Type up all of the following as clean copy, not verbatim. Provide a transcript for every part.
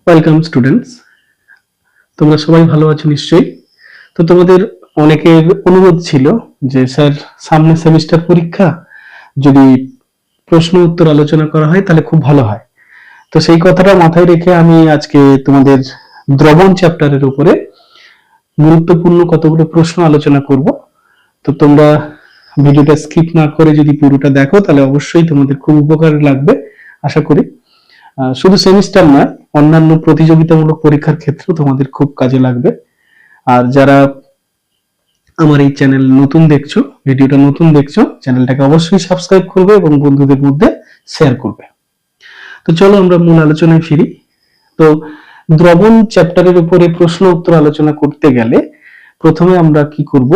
Welcome students, তোমরা সবাই ভালো আছো নিশ্চয়ই। তো তোমাদের অনেকের অনুরোধ ছিল যে স্যার সামনে সেমিস্টার পরীক্ষা, যদি প্রশ্ন উত্তর আলোচনা করা হয় তাহলে খুব ভালো হয়। তো সেই কথাটা মাথায় রেখে আমি আজকে তোমাদের দ্রবণ চ্যাপ্টারের উপরে গুরুত্বপূর্ণ কতগুলো প্রশ্ন আলোচনা করব। তো তোমরা ভিডিওটা স্কিপ না করে যদি পুরোটা দেখো তাহলে অবশ্যই তোমাদের খুব উপকার লাগবে আশা করি। শুধু সেমিস্টার নয়, অন্যান্য প্রতিযোগিতামূলক পরীক্ষার ক্ষেত্রেও তোমাদের খুব কাজে লাগবে। আর যারা আমার এই চ্যানেল নতুন দেখছো, ভিডিওটা নতুন দেখছো, চ্যানেলটাকে অবশ্যই সাবস্ক্রাইব করবে এবং বন্ধুদের মধ্যে শেয়ার করবে। তো চলো আমরা মূল আলোচনায় ফিরি। তো দ্রবণ চ্যাপ্টারের উপরে প্রশ্ন উত্তর আলোচনা করতে গেলে প্রথমে আমরা কি করব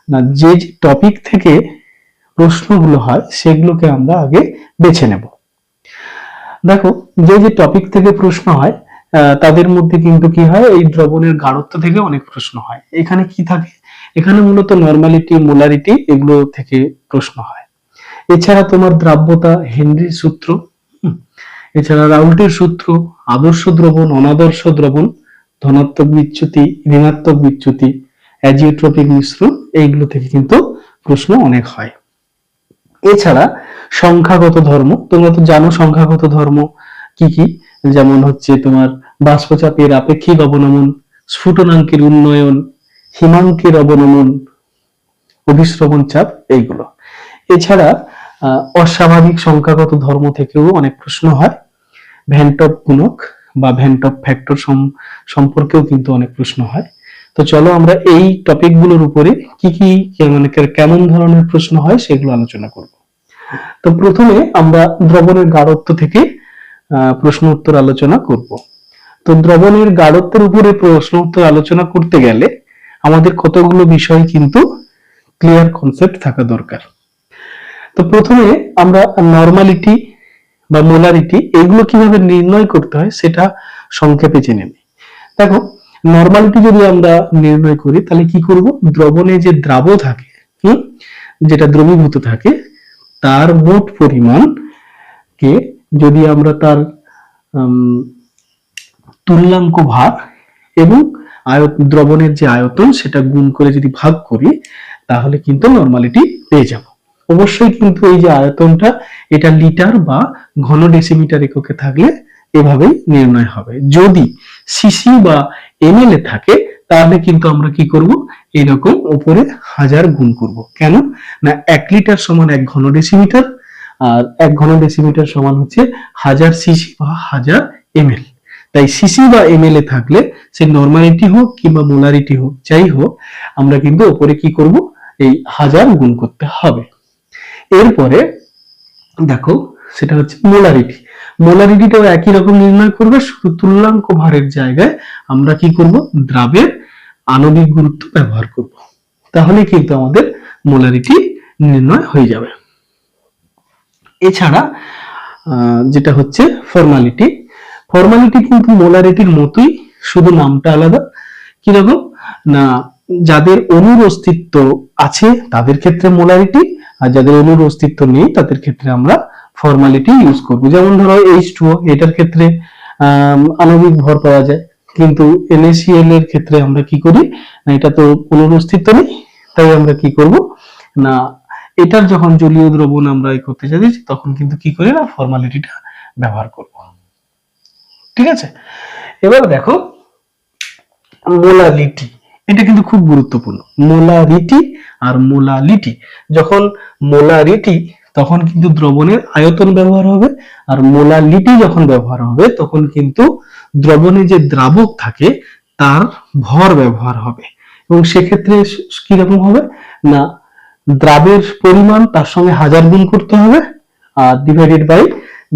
না, যে যে টপিক থেকে প্রশ্নগুলো হয় সেগুলোকে আমরা আগে বেছে নেব। দেখো, যে যে টপিক থেকে প্রশ্ন হয় তাদের মধ্যে কিন্তু কি হয়, এই দ্রবণের গাঢ়ত্ব থেকে অনেক প্রশ্ন হয়। এখানে কি থাকে, এখানে মূলত নরমালিটি, মোলারিটি এগুলো থেকে প্রশ্ন হয়। এছাড়া তোমার দ্রাব্যতা, হেনরির সূত্র, এছাড়া রাউল্টের সূত্র, আদর্শ দ্রবণ, অনাদর্শ দ্রবণ, ধনাত্মক বিচ্যুতি, ঋণাত্মক বিচ্যুতি, অ্যাজিওট্রপিক মিশ্রণ, এইগুলো থেকে কিন্তু প্রশ্ন অনেক হয়। এছাড়া সংখ্যাগত ধর্ম, তোমরা তো জানো সংখ্যাগত ধর্ম কি কি, যেমন হচ্ছে তোমার বাষ্পচাপের আপেক্ষিক অবনমন, স্ফুটনাঙ্কের উন্নয়ন, হিমাঙ্কের অবনমন, অভিস্রবণ চাপ, এইগুলো। এছাড়া অস্বাভাবিক সংখ্যাগত ধর্ম থেকেও অনেক প্রশ্ন হয়। ভ্যান-টপ গুণক বা ভ্যান-টপ ফ্যাক্টর সম্পর্কেও কিন্তু অনেক প্রশ্ন হয়। তো চলো আমরা এই টপিকগুলোর উপরে কি কি মানে কেমন ধরনের প্রশ্ন হয় সেগুলো আলোচনা করব। তো প্রথমে আমরা দ্রবণের গাঢ়ত্ব থেকে প্রশ্ন উত্তর আলোচনা করব। তো দ্রবণের গাঢ়ত্বের উপরে প্রশ্ন উত্তর আলোচনা করতে গেলে আমাদের কতগুলো বিষয় কিন্তু ক্লিয়ার কনসেপ্ট থাকা দরকার। তো প্রথমে আমরা নরমালিটি বা মোলারিটি এগুলো কিভাবে নির্ণয় করতে হয় সেটা সংক্ষেপে জেনে নিই। দেখো, নরমালিটি যদি আমরা নির্ণয় করি তাহলে কি করব, দ্রবণে যে দ্রাব থাকে, যেটা দ্রবীভূত থাকে, তার মোট পরিমাণ কে যদি আমরা তার তুল্যাঙ্ক ভাগ এবং দ্রবণের যে আয়তন সেটা গুণ করে যদি ভাগ করি তাহলে কিন্তু নরমালিটি পেয়ে যাব। অবশ্যই কিন্তু এই যে আয়তনটা, এটা লিটার বা ঘন ডেসিমিটার এককে থাকলে এভাবেই নির্ণয় হবে। যদি সিসি বা এমএল এ থাকে তাহলে কিন্তু আমরা কি করব, এরকম উপরে 1000 গুণ করব। কেন না, 1 লিটার সমান 1 ঘন ডেসিমিটার, আর 1 ঘন ডেসিমিটার সমান হচ্ছে 1000 সিসি বা 1000 এমএল। তাই সিসি বা এমএল এ থাকলে সে নরমালিটি হোক কিংবা মোলারিটি হোক, যাই হোক, আমরা কিন্তু উপরে কি করব, এই 1000 গুণ করতে হবে। এরপরে দেখো, সেটা হচ্ছে মোলারিটি। মোলারিটিটাও একই রকম নির্ণয় করবে, শুধু তুল্যাঙ্ক ভারের জায়গায় আমরা কি করব, দ্রাবের আণবিক গুরুত্ব ব্যবহার করব। তাহলে কিন্তু আমাদের মোলারিটি নির্ণয় হয়ে যাবে। এছাড়া যেটা হচ্ছে ফর্মালিটি, ফর্মালিটি কিন্তু মোলারিটির মতোই, শুধু নামটা আলাদা। কিরকম না, যাদের অণুর অস্তিত্ব আছে তাদের ক্ষেত্রে মোলারিটি, আর যাদের অণুর অস্তিত্ব নেই তাদের ক্ষেত্রে আমরা ফর্মালিটি ইউজ করব। যেমন ধরো H2O, এটার ক্ষেত্রে আণবিক ভর পাওয়া যায়, কিন্তু NaCl এর ক্ষেত্রে আমরা কি করি না, এটা তো অণুর অস্তিত্ব নেই, তাই আমরা কি করব না, এটার যখন জলীয় দ্রবণ আমরা করতে যাচ্ছি তখন কিন্তু কি করি না, ফর্মালিটিটা ব্যবহার করব। ঠিক আছে, এবার দেখো মোলারিটি, এটা কিন্তু খুব গুরুত্বপূর্ণ। মোলারিটি আর মোলালিটি, যখন মোলারিটি তখন কিন্তু দ্রবণের আয়তন ব্যবহার হবে, আর মোলালিটি যখন ব্যবহার হবে তখন কিন্তু দ্রবণে যে দ্রাবক থাকে তার ভর ব্যবহার হবে। এবং সেক্ষেত্রে কিরকম হবে না, দ্রাবের পরিমাণ তার সঙ্গে 1000 গুণ করতে হবে, আর ডিভাইডেড বাই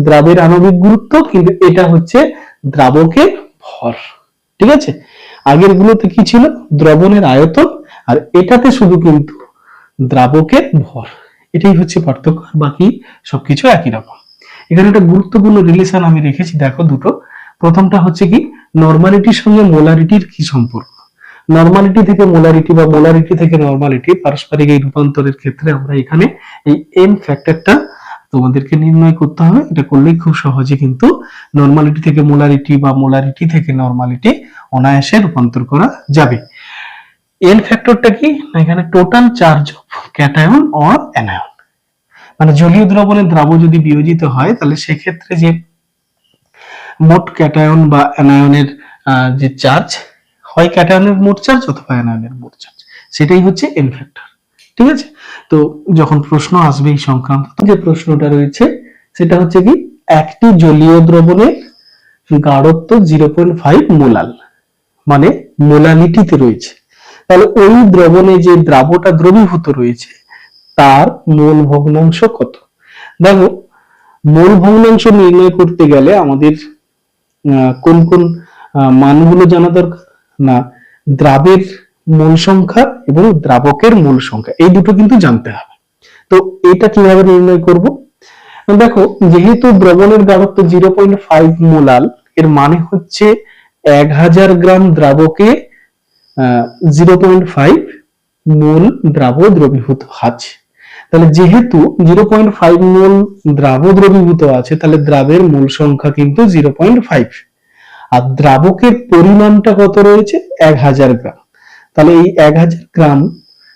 দ্রাবের আণবিক গুরুত্ব, কিন্তু এটা হচ্ছে দ্রাবকের ভর। ঠিক আছে, আগের গুলোতে কি ছিল, দ্রবণের আয়তন, আর এটাতে শুধু কিন্তু দ্রাবকের ভর। এটাই হচ্ছে পার্থক্য, আর বাকি সবকিছু একই রকম। এখানে একটা গুরুত্বপূর্ণ রিলেশন আমি রেখেছি, দেখো দুটো। প্রথমটা হচ্ছে কি, নরমালিটির সঙ্গে মোলারিটির কি সম্পর্ক। নরমালিটি থেকে মোলারিটি বা মোলারিটি থেকে নরমালিটি, পারস্পরিক এই রূপান্তরের ক্ষেত্রে আমরা এখানে এই এন ফ্যাক্টরটা তোমাদেরকে নির্ণয় করতে হবে। এটা করলেই খুব সহজে কিন্তু নরমালিটি থেকে মোলারিটি বা মোলারিটি থেকে নরমালিটি অনায়াসে রূপান্তর করা যাবে। এন ফ্যাক্টরটা কি? এখানে total charge of cation or anion, মানে জলীয় দ্রবণের দ্রাব যদি বিয়োজিত হয় তাহলে সেক্ষেত্রে যে মোট ক্যাটায়ন বা অ্যানায়নের যে চার্জ হয়, ক্যাটায়নের মোট চার্জ অথবা অ্যানায়নের মোট চার্জ, সেটাই হচ্ছে এন ফ্যাক্টর। ঠিক আছে, তো যখন প্রশ্ন আসবে এই সংক্রান্ত যে প্রশ্নটা রয়েছে সেটা হচ্ছে কি, একটি জলীয় দ্রবণের গাঢ়ত্ব 0.5 মোলাল, মানে মোলালিটিতে রয়েছে, তাহলে ওই দ্রবণে যে দ্রাবটা দ্রবীভূত রয়েছে তার মোল ভগ্নাংশ কত? দেখো, মোল ভগ্নাংশ নির্ণয় করতে গেলে আমাদের কোন কোন মানগুলো জানা দরকার? না, দ্রাবের মোল সংখ্যা এবং দ্রাবকের মোল সংখ্যা, এই দুটো কিন্তু জানতে হবে। তো এটা কিভাবে নির্ণয় করব? দেখো, যেহেতু দ্রবণের গাঢ়ত্ব 0.5 মোলাল, এর মানে হচ্ছে 1000 গ্রাম দ্রাবকে 0.5 মোল দ্রাব দ্রবীভূত আছে। তাহলে যেহেতু 0.5 মোল দ্রাব দ্রবীভূত আছে, তাহলে দ্রাবের মোল সংখ্যা কিন্তু 0.5, আর দ্রাবকের পরিমাণটা কত রয়েছে? 1000 গ্রাম। তাহলে এই 1000 গ্রাম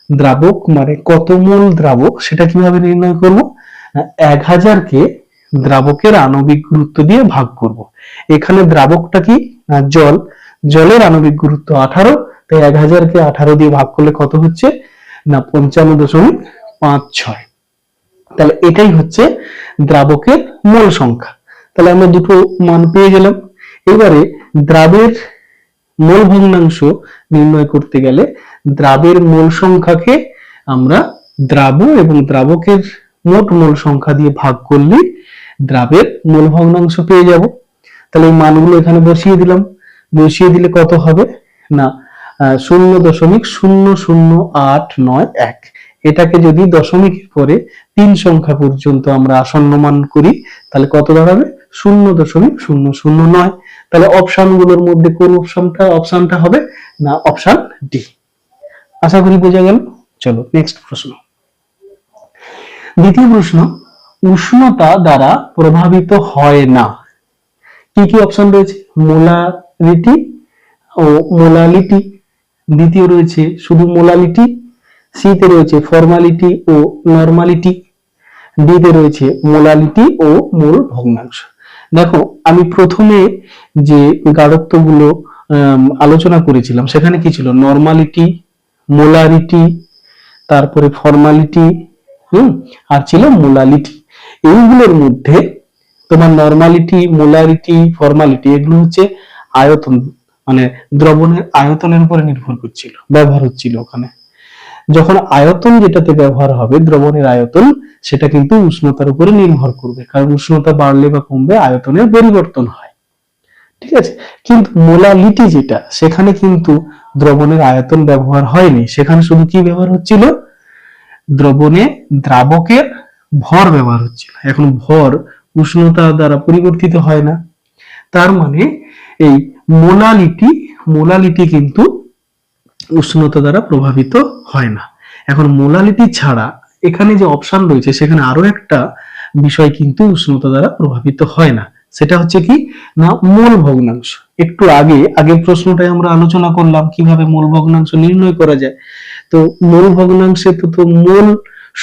দ্রাবক মানে কত মোল দ্রাবক, সেটা কিভাবে নির্ণয় করব? 1000 কে দ্রাবকের আণবিক গুরুত্ব দিয়ে ভাগ করব। এখানে দ্রাবকটা কি? জল, জলের আণবিক গুরুত্ব 18, তাই 1000 কে 18 দিয়ে ভাগ করলে কত হচ্ছে? না 55.56। তাহলে এটাই হচ্ছে দ্রাবকের মোল সংখ্যা। তাহলে আমরা দুটো মান পেয়ে গেলাম। এবারে দ্রাবের মোল ভগ্নাংশ নির্ণয় করতে গেলে দ্রাবের মোল সংখ্যাকে আমরা দ্রাব এবং দ্রাবকের মোট মোল সংখ্যা দিয়ে ভাগ করলে দ্রাবের মোল ভগ্নাংশ পেয়ে যাব। তাহলে এই মানগুলো এখানে বসিয়ে দিলাম। বসিয়ে দিলে কত হবে? না 0.00891। এটাকে যদি দশমিকের পরে 3 সংখ্যা পর্যন্ত আমরা আসন্ন মান করি তাহলে কত দাঁড়াবে? 0.009। তাহলে অপশন গুলোর মধ্যে কোন অপশনটা হবে? না অপশন ডি। আশা করি বোঝা গেল। চলো নেক্সট প্রশ্ন। দ্বিতীয় প্রশ্ন, উষ্ণতা দ্বারা প্রভাবিত হয় না। কি কি অপশন রয়েছে? মোলারিটি ও মোলালিটি, দ্বিতীয় রয়েছে শুধু মোলালিটি, সি তে রয়েছে ফর্মালিটি ও নরমালিটি, ডি তে রয়েছে মোলালিটি ও মোল ভগ্নাংশ। দেখো, আমি প্রথমে যে গাঢ়ত্বগুলো আলোচনা করেছিলাম সেখানে কি ছিল? নরমালিটি, মোলারিটি, তারপরে ফর্মালিটি, আর ছিল মোলালিটি। এইগুলোর মধ্যে তোমার নরমালিটি, মোলারিটি, ফর্মালিটি এগুলো হচ্ছে আয়তন, মানে দ্রবণের আয়তনের উপরে নির্ভর করছিল, ব্যবহার হচ্ছিল ওখানে। যখন আয়তন যেটাতে ব্যবহার হবে, দ্রবণের আয়তন, সেটা কিন্তু উষ্ণতার উপরে নির্ভর করবে, কারণ উষ্ণতা বাড়লে বা কমবে আয়তনের পরিবর্তন হয়। ঠিক আছে, কিন্তু মোলালিটি যেটা, সেখানে কিন্তু দ্রবণের আয়তন ব্যবহার হয়নি, সেখানে শুধু কি ব্যবহার হচ্ছিল? দ্রবণে দ্রাবকের ভর ব্যবহার হচ্ছিল। এখন ভর উষ্ণতা দ্বারা পরিবর্তিত হয় না, তার মানে এই মোলালিটি কিন্তু উষ্ণতা দ্বারা প্রভাবিত হয় না। এখন মোলালিটি ছাড়া এখানে যে অপশন রয়েছে সেখানে আরো একটা বিষয় কিন্তু উষ্ণতা দ্বারা প্রভাবিত হয় না, সেটা হচ্ছে কি? না মোল ভগ্নাংশ। একটু আগের প্রশ্নটাই আমরা আলোচনা করলাম কিভাবে মোল ভগ্নাংশ নির্ণয় করা যায়। তো মোল ভগ্নাংশে তো মোল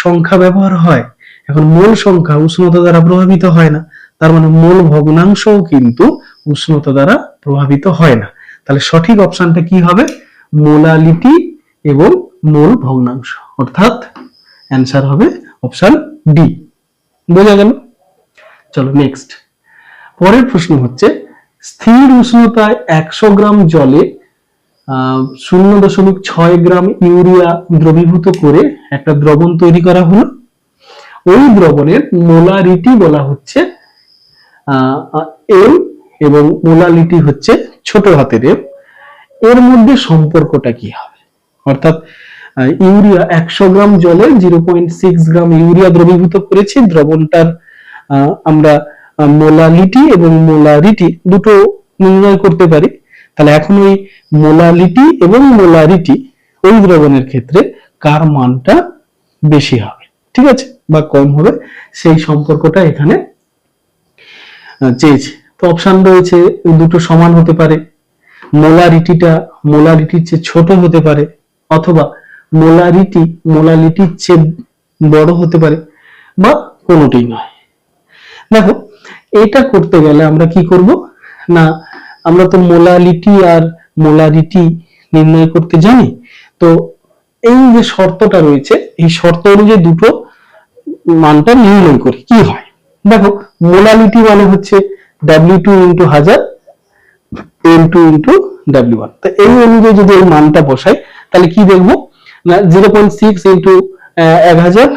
সংখ্যা ব্যবহার হয়। এখন মোল সংখ্যা উষ্ণতা দ্বারা প্রভাবিত হয় না, তার মানে মোল ভগ্নাংশও কিন্তু উষ্ণতা দ্বারা প্রভাবিত হয় না। তাহলে সঠিক অপশনটা কি হবে? মোলালিটি এবং মোল ভগ্নাংশ, অর্থাৎ অ্যান্সার হবে অপশন ডি। বোঝা গেল? চলো নেক্সট। পরের প্রশ্ন হচ্ছে, স্থির উষ্ণতায় 100 গ্রাম জলে 0.6 গ্রাম ইউরিয়া দ্রবীভূত করে একটা দ্রবণ তৈরি করা হলো। ওই দ্রবণের মোলারিটি বলা হচ্ছে এম এবং মোলালিটি হচ্ছে ছোট হাতের এম। এর মধ্যে সম্পর্কটা কি হবে? অর্থাৎ ইউরিয়া 100 গ্রাম জলে 0.6 গ্রাম ইউরিয়া দ্রবীভূত করেছি, দ্রবণটার আমরা মোলালিটি এবং মোলারিটি দুটো নির্ণয় করতে পারি। তাহলে এখন ওই মোলালিটি এবং মোলারিটি ওই দ্রবণের ক্ষেত্রে কার মানটা বেশি হবে? ঠিক আছে, বা কম হবে সেই সম্পর্কটা এখানে চেয়েছে। তো অপশন রয়েছে দুটো সমান হতে পারে, মোলারিটির চেয়ে ছোট হতে পারে, অথবা মোলারিটির চেয়ে বড় হতে পারে, বা কোনোটাই নয়। দেখো এটা করতে গেলে আমরা কি করব না, আমরা তো মোলালিটি আর মোলারিটি নির্ণয় করতে জানি। তো এই যে শর্তটা রয়েছে, এই শর্ত অনুযায়ী দুটো মানটা নির্ণয় করি কি হয়। দেখো মোলালিটি মানে হচ্ছে W2 into 1000 N2 into W1। তো এই অনুযায়ী যদি এই মানটা বসাই তাহলে কি দেখবো না 0.6 ইন্টু 1000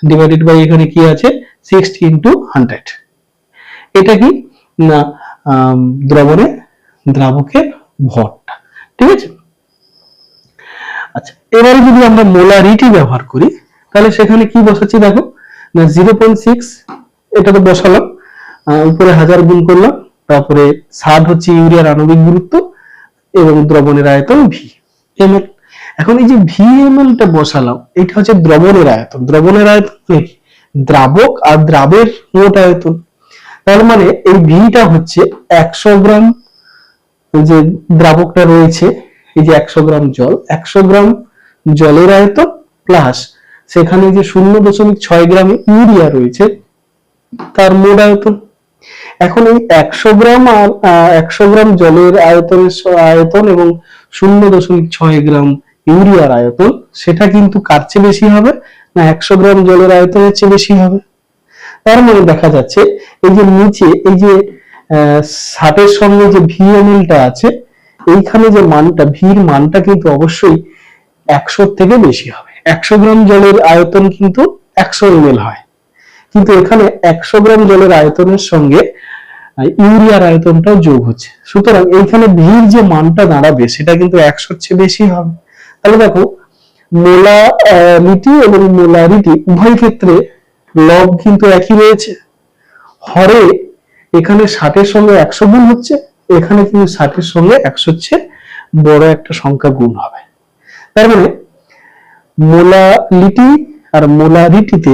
ডিভাইডেড বাই এখানে কি আছে 60 ইন্টু 100। এটা কি না দ্রাবকের ভরটা, ঠিক আছে। আচ্ছা এবারে যদি আমরা মোলারিটি ব্যবহার করি তাহলে সেখানে কি বসাচ্ছি দেখো না 0.6 এটা তো বসালাম, উপরে 1000 গুণ করলাম, তারপরে 60 হচ্ছে ইউরিয়ার আণবিক গুরুত্ব এবং দ্রবণের আয়তন ভি এমএল। এখন এই যে ভি এমএল টা বসালাম, এটা হচ্ছে দ্রবণের আয়তন। দ্রবণের আয়তন কি দ্রাবক আর দ্রাবের মোট আয়তন। তার মানে এই ভিটা হচ্ছে 100 গ্রাম যে দ্রাবকটা রয়েছে, এই যে 100 গ্রাম জল, 100 গ্রাম জলের আয়তন প্লাস সেখানে যে 0.6 গ্রাম ইউরিয়া রয়েছে তার মোট আয়তন। এখন এই 100 গ্রাম আর 100 গ্রাম জলের আয়তন এবং 0.6 গ্রাম ইউরিয়ার আয়তন, সেটা কিন্তু কার চেয়ে বেশি হবে না 100 গ্রাম জলের আয়তনের চেয়ে বেশি হবে। তার মানে দেখা যাচ্ছে এই যে নিচে এই যে 60 এর সঙ্গে যে ভিএমএলটা আছে, এইখানে যে মানটা ভির মানটা কিন্তু অবশ্যই 100 থেকে বেশি হবে। 100 গ্রাম জলের আয়তন কিন্তু 100 ml হয়, কিন্তু এখানে 100 গ্রাম জলের আয়তনের সঙ্গে ইউরিয়ার আয়তনটাও যোগ হচ্ছে, সুতরাং এইখানে ভির যে মানটা দাঁড়াবে সেটা কিন্তু 100 চেয়ে বেশি হবে। তাহলে দেখো মোলালিটি এবং মোলারিটি উভয় ক্ষেত্রে লব কিন্তু একই রয়েছে। হরে এখানে 60 এর সঙ্গে 100 গুণ হচ্ছে, এখানে কিন্তু 60 এর সঙ্গে 100 চেয়ে বড় একটা সংখ্যা গুণ হবে। তার মানে মোলালিটি আর মোলারিটিতে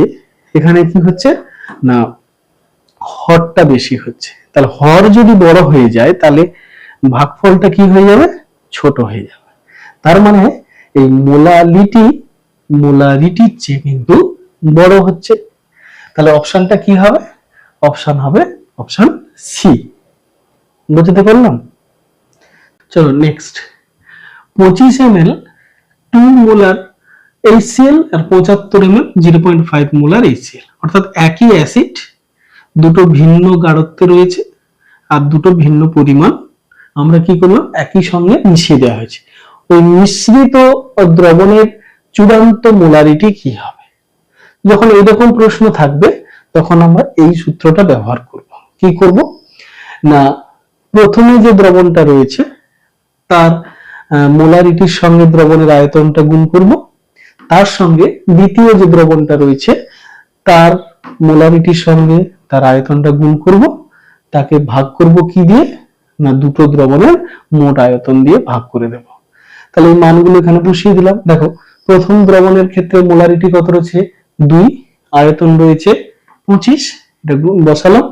এখানে কি হচ্ছে না হরটা বেশি হচ্ছে। তাহলে হর যদি বড় হয়ে যায় তাহলে ভাগফলটা কি হয়ে যাবে ছোট হয়ে যাবে। তার মানে এই মোলারিটির চেয়ে কিন্তু বড় হচ্ছে। তাহলে অপশনটা কি হবে, অপশন হবে অপশন সি। বুঝতে পারলাম? চলো নেক্সট 25 ml 2 মোলার HCl আর 75 ml 0.5 মোলার HCl, অর্থাৎ একই অ্যাসিড, দুটো ভিন্ন গাঢ়ত্বে রয়েছে আর দুটো ভিন্ন পরিমাণ আমরা কি করলাম একই সঙ্গে মিশিয়ে দেওয়া হয়েছে। ওই মিশ্রিত দ্রবণের চূড়ান্ত মোলারিটি কি হবে, যখন এইরকম প্রশ্ন থাকবে তখন আমরা এই সূত্রটা ব্যবহার করব। কি করব না প্রথমে যে দ্রবণটা রয়েছে তার মোলারিটির সঙ্গে দ্রবণের আয়তনটা গুণ করব, তার সঙ্গে দ্বিতীয় যে দ্রবণটা রয়েছে তার মোলারিটির সঙ্গে তার আয়তনটা গুণ করব, তাকে ভাগ করব কি দিয়ে না দুটো দ্রবণের মোট আয়তন দিয়ে ভাগ করে দেব। তাহলে এই মানগুলো এখানে বসিয়ে দিলাম। দেখো প্রথম দ্রবণের ক্ষেত্রে মোলারিটি কত রয়েছে 2, আয়তন রয়েছে 25, এটা বসালাম।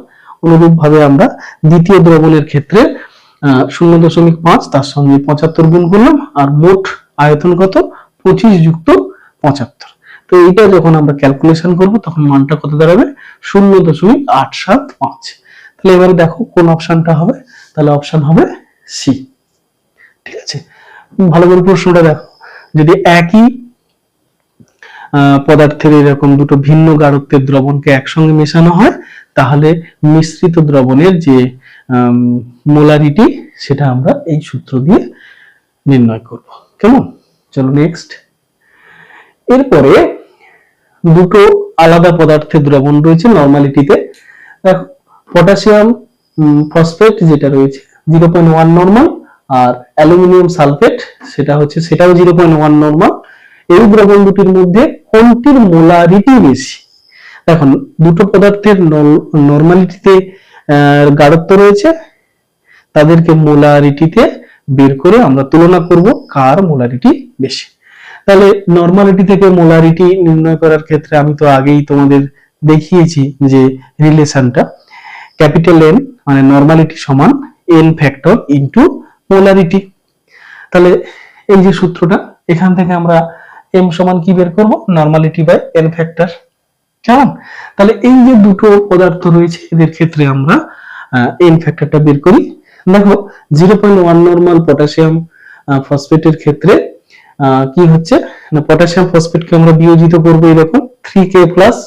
অনুরূপ ভাবে আমরা দ্বিতীয় দ্রবণের ক্ষেত্রে 0.5 তার সঙ্গে 75 গুণ করলাম, আর মোট আয়তন কত 25 যুক্ত 75। তো এইটা যখন আমরা ক্যালকুলেশন করব তখন মানটা কত দাঁড়াবে 0.875। তাহলে এবারে দেখো কোন অপশনটা হবে, তাহলে অপশন হবে সি। ঠিক আছে, ভালো করে প্রশ্নটা দেখো। যদি একই পদার্থের এরকম দুটো ভিন্ন গাঢ়ত্বের দ্রবণকে একসঙ্গে মেশানো হয় তাহলে মিশ্রিত দ্রবণের যে মোলারিটি সেটা আমরা এই সূত্র দিয়ে নির্ণয় করব। কেমন? চলো নেক্সট। এরপরে দুটো আলাদা পদার্থের দ্রবণ রয়েছে নরমালিটিতে। দেখো পটাশিয়াম ফসফেট যেটা রয়েছে 0.1 নরমাল, আর অ্যালুমিনিয়াম সালফেট সেটাও 0.1 নরমাল। এই দ্রবণ দুটির মধ্যে কোনটির মোলারিটি বেশি? দেখুন দুটো পদার্থের নরমালিটিতে গাঢ়ত্ব রয়েছে, তাদেরকে মোলারিটিতে বের করে আমরা তুলনা করব কার মোলারিটি বেশি। তাহলে নরমালিটি থেকে মোলারিটি নির্ণয় করার ক্ষেত্রে আমি তো আগেই তোমাদের দেখিয়েছি যে রিলেশনটা ক্যাপিটাল এন মানে নর্মালিটি সমান এন ফ্যাক্টর ইনটু মোলারিটি। তাহলে এই যে সূত্রটা, এখান থেকে আমরা এম সমান কি বের করব, নর্মালিটি বাই এন ফ্যাক্টর। কেমন? তাহলে এই যে দুটো পদার্থ রয়েছে এদের ক্ষেত্রে আমরা এন ফ্যাক্টরটা বের করি। দেখো 0.1 নরমাল পটাশিয়াম ফসফেটের ক্ষেত্রে কি হচ্ছে না, পটাশিয়াম ফসফেটকে আমরা বিয়োজিত করব এরকম 3K plus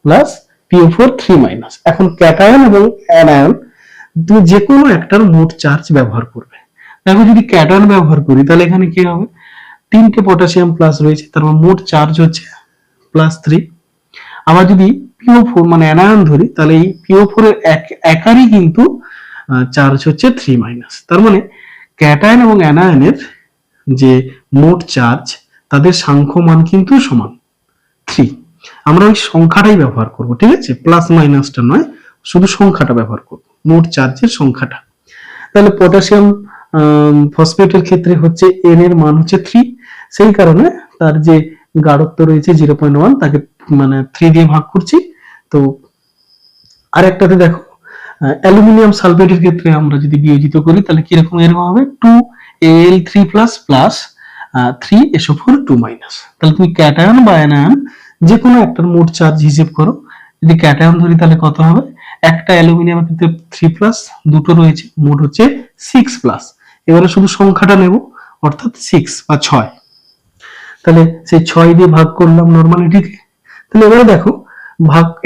plus PO4 3 minus. এখন ক্যাটায়ন এবং অ্যানায়ন তুমি যে কোনো একটার মোট চার্জ ব্যবহার করবে। দেখো যদি ক্যাটায়ন ব্যবহার করি তাহলে এখানে কি হবে, 3টে পটাশিয়াম প্লাস রয়েছে, তার মানে মোট চার্জ হচ্ছে +3। আবার যদি PO4 মানে অ্যানায়ন ধরি তাহলে এই PO4 এর একারই কিন্তু চার্জ হচ্ছে 3 মাইনাস। তার মানে ক্যাটায়ন এবং অ্যানায়নের যে মোট চার্জ তাদের সাংখ্য মান কিন্তু সমান 3। আমরা ওই সংখ্যাটাই ব্যবহার করব, ঠিক আছে, প্লাস মাইনাসটা নয়, শুধু সংখ্যাটা ব্যবহার করব, মোট চার্জের সংখ্যাটা। তাহলে পটাশিয়াম ফসফেটের ক্ষেত্রে হচ্ছে এন এর মান হচ্ছে 3, সেই কারণে তার যে গাঢ়ত্ব রয়েছে 0.1 তাকে মানে 3 দিয়ে ভাগ করছি। তো আরেকটাতে দেখো অ্যালুমিনিয়াম সালফেটের ক্ষেত্রে আমরা যদি বিয়োজিত করি তাহলে কিরকম এরকম হবে 2Al3 plus plus 3SO4 2 minus. তাহলে তুমি ক্যাটায়ন বা অ্যানায়ন যে কোনো একটার মোট চার্জ হিসেব করো। যদি ক্যাটায়ন ধরি তাহলে কত হবে, একটা অ্যালুমিনিয়ামের ক্ষেত্রে 3 প্লাস, দুটো রয়েছে, মোট হচ্ছে 6 প্লাস। এবারে শুধু সংখ্যাটা নেব, অর্থাৎ 6 বা 6। তাহলে সেই 6 দিয়ে ভাগ করলাম নরমালিটিকে। তাহলে এবারে দেখো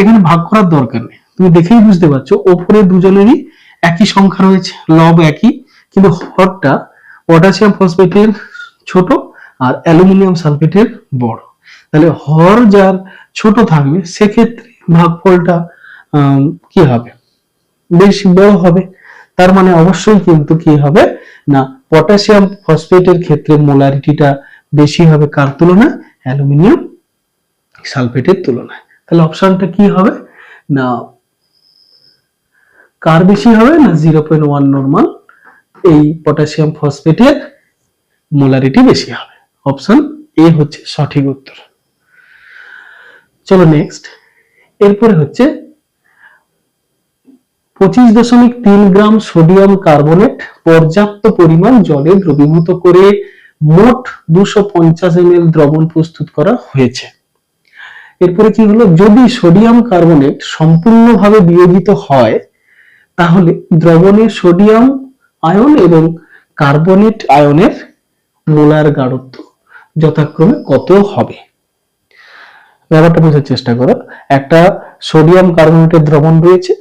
এখানে ভাগ করার দরকার নেই, তুমি দেখেই বুঝতে পারছো ওপরে দুজনেরই একই সংখ্যা রয়েছে, লব একই, কিন্তু হরটা পটাশিয়াম ফসফেটের ছোট আর অ্যালুমিনিয়াম সালফেটের বড়। তাহলে হর যার ছোট থাকবে সেক্ষেত্রে ভাগফলটা কি হবে, বেশি বড় হবে। তার মানে অবশ্যই কিন্তু কি হবে না, পটাশিয়াম ফসফেটের ক্ষেত্রে মোলারিটিটা বেশি হবে কার তুলনায়, অ্যালুমিনিয়াম সালফেটের তুলনায়। তাহলে অপশনটা কি হবে না, কার বেশি হবে না 0.1 নরমাল এই পটাশিয়াম ফসফেটের মোলারিটি বেশি হবে। অপশন এ হচ্ছে সঠিক উত্তর। চলো নেক্সট, এরপরে হচ্ছে 25.3 গ্রাম সোডিয়াম কার্বনেট পর্যাপ্ত পরিমাণ জলে দ্রবীভূত করে মোট 250 ml দ্রবণ প্রস্তুত করা হয়েছে। এরপরে কি হলো, যদি সোডিয়াম কার্বনেট সম্পূর্ণভাবে বিয়োজিত হয় তাহলে দ্রবণে সোডিয়াম আয়ন এবং কার্বনেট আয়নের মোলার গাঢ়ত্ব যথাক্রমে কত হবে। ব্যাপারটা বোঝার চেষ্টা করো। একটা সোডিয়াম কার্বনেটের দ্রবণ রয়েছে,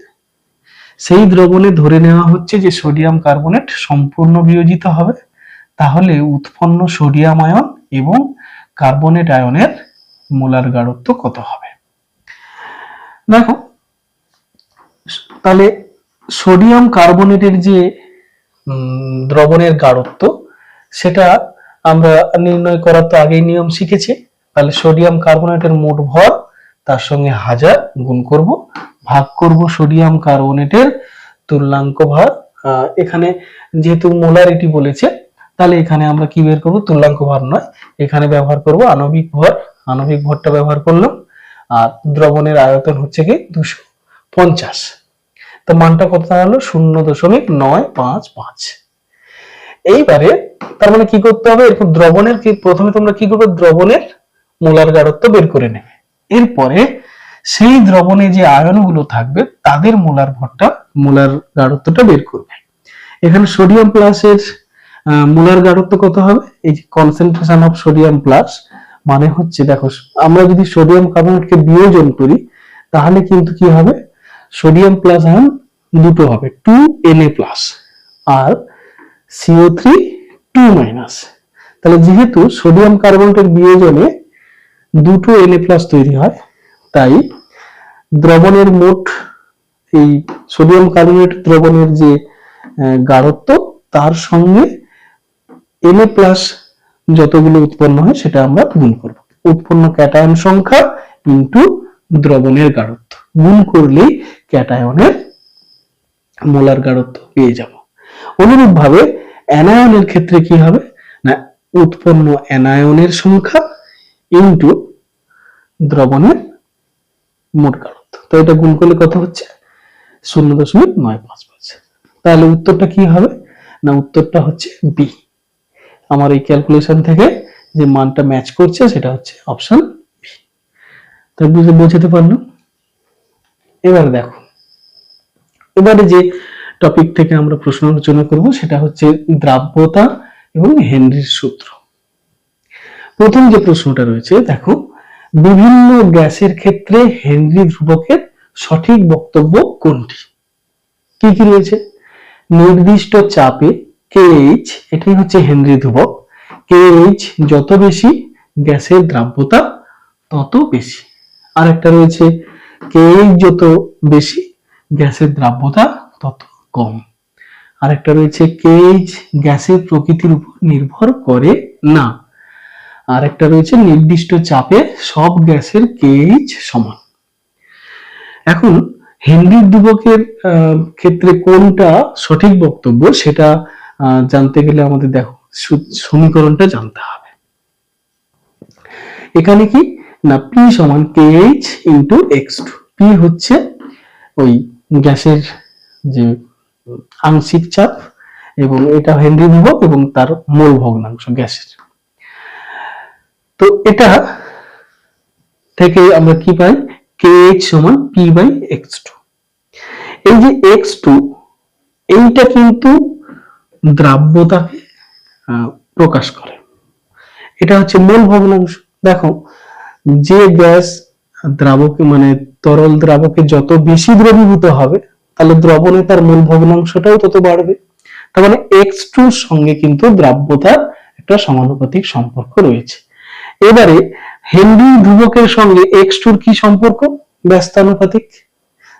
সেই দ্রবণে ধরে নেওয়া হচ্ছে যে সোডিয়াম কার্বনেট সম্পূর্ণ বিয়োজিত হবে, তাহলে উৎপন্ন সোডিয়াম আয়ন এবং কার্বনেট আয়নের মোলার গাঢ়ত্ব কত হবে। দেখো তাহলে সোডিয়াম কার্বনেটের যে দ্রবণের গাঢ়ত্ব সেটা আমরা নির্ণয় করার তো আগেই নিয়ম শিখেছি। তাহলে সোডিয়াম কার্বনেটের মোট ভর তার সঙ্গে 1000 গুণ করব, ভাগ করব সোডিয়াম কার্বনেটের তুল্যাঙ্ক ভর। এখানে যেহেতু মোলারিটি বলেছে তাহলে এখানে আমরা কি বের করব, তুল্যাঙ্ক ভর নয়, এখানে ব্যবহার করব আণবিক ভর। আণবিক ভরটা ব্যবহার করলাম। আর দ্রবণের আয়তন হচ্ছে কি 250, তো মানটা কত দাঁড়ালো 0.955। এইবারে তার মানে কি করতে হবে, এরপর দ্রবণের কি প্রথমে তোমরা কি করবে, দ্রবণের মোলার গাঢ়ত্ব বের করে নেবে। এরপরে সেই দ্রবণে যে আয়নগুলো থাকবে তাদের মোলার ভরটা মোলার গাঢ়ত্বটা বের করবে। এখানে সোডিয়াম প্লাসের মোলার গাঢ়ত্ব কত হবে, এই যে কনসেন্ট্রেশন অফ সোডিয়াম প্লাস মানে হচ্ছে, দেখো আমরা যদি সোডিয়াম কার্বনেটকে বিয়োজন করি তাহলে কিন্তু কি হবে, সোডিয়াম প্লাস আয়ন দুটো হবে 2Na প্লাস আর CO3 2 মাইনাস। তাহলে যেহেতু সোডিয়াম কার্বনেটের বিয়োজনে দুটো Na প্লাস তৈরি হয়, তাই দ্রবণের মোট এই সোডিয়াম কার্বনেট দ্রবণের যে গাঢ়ত্ব তার সঙ্গে Na প্লাস যতগুলো উৎপন্ন হয় সেটা আমরা গুণ করব। উৎপন্ন ক্যাটায়ন সংখ্যা ইনটু দ্রবণের গাঢ়ত্ব গুণ করলেই ক্যাটায়নের মোলার গাঢ়ত্ব পেয়ে যাব। অনুরূপ ভাবে অ্যানায়নের ক্ষেত্রে কি হবে না, উৎপন্ন অ্যানায়নের সংখ্যা ইনটু দ্রবণের মোট গাঢ়ত্ব। তো এটা গুণ করলে কত হচ্ছে? 0.955। তাহলে উত্তরটা কি হবে? না, উত্তরটা হচ্ছে বি। আমার এই ক্যালকুলেশন থেকে যে মানটা ম্যাচ করছে সেটা হচ্ছে অপশন বি। তো বোঝাতে পারলাম? এবারে দেখো, এবারে যে টপিক থেকে আমরা প্রশ্ন আলোচনা করব সেটা হচ্ছে দ্রাব্যতা এবং হেনরির সূত্র। প্রথম যে প্রশ্নটা রয়েছে দেখো, বিভিন্ন গ্যাসের ক্ষেত্রে হেনরি ধ্রুবকের সঠিক বক্তব্য কোনটি? কি কি রয়েছে? নির্দিষ্ট চাপে KH, এটাই হচ্ছে হেনরি ধ্রুবক। KH যত বেশি গ্যাসের দ্রাব্যতা তত বেশি। আর একটা রয়েছে KH যত বেশি গ্যাসের দ্রাব্যতা তত কম। আর একটা রয়েছে KH গ্যাসের প্রকৃতির উপর নির্ভর করে না। আর একটা রয়েছে নির্দিষ্ট চাপে সব গ্যাসের KH সমান। এখন হেনরি ধ্রুবকের ক্ষেত্রে কোনটা সঠিক বক্তব্য সেটা জানতে গেলে আমাদের দেখো সমীকরণটা জানতে হবে। এখানে কি না, P সমান KH ইন্টু X2। P হচ্ছে ওই গ্যাসের যে আংশিক চাপ, এবং এটা হেনরি ধ্রুবক এবং তার মোল ভগ্নাংশ গ্যাসের। তো এটা থেকে আমরা কি পাই? KH সমান P বাই X2। এই যে X2, এইটা কিন্তু দ্রাব্যতাকে প্রকাশ করে। এটা হচ্ছে মোল ভগ্নাংশ। দেখো, যে গ্যাস দ্রাবকে মানে তরল দ্রাবকে যত বেশি দ্রবীভূত হবে, তাহলে দ্রবণে তার মোল ভগ্নাংশটাও তত বাড়বে। তার মানে X2 এর সঙ্গে কিন্তু দ্রাব্যতার একটা সমানুপাতিক সম্পর্ক রয়েছে। এবারে হেনরি ধ্রুবকের সঙ্গে X2 এর কি সম্পর্ক? ব্যস্তানুপাতিক।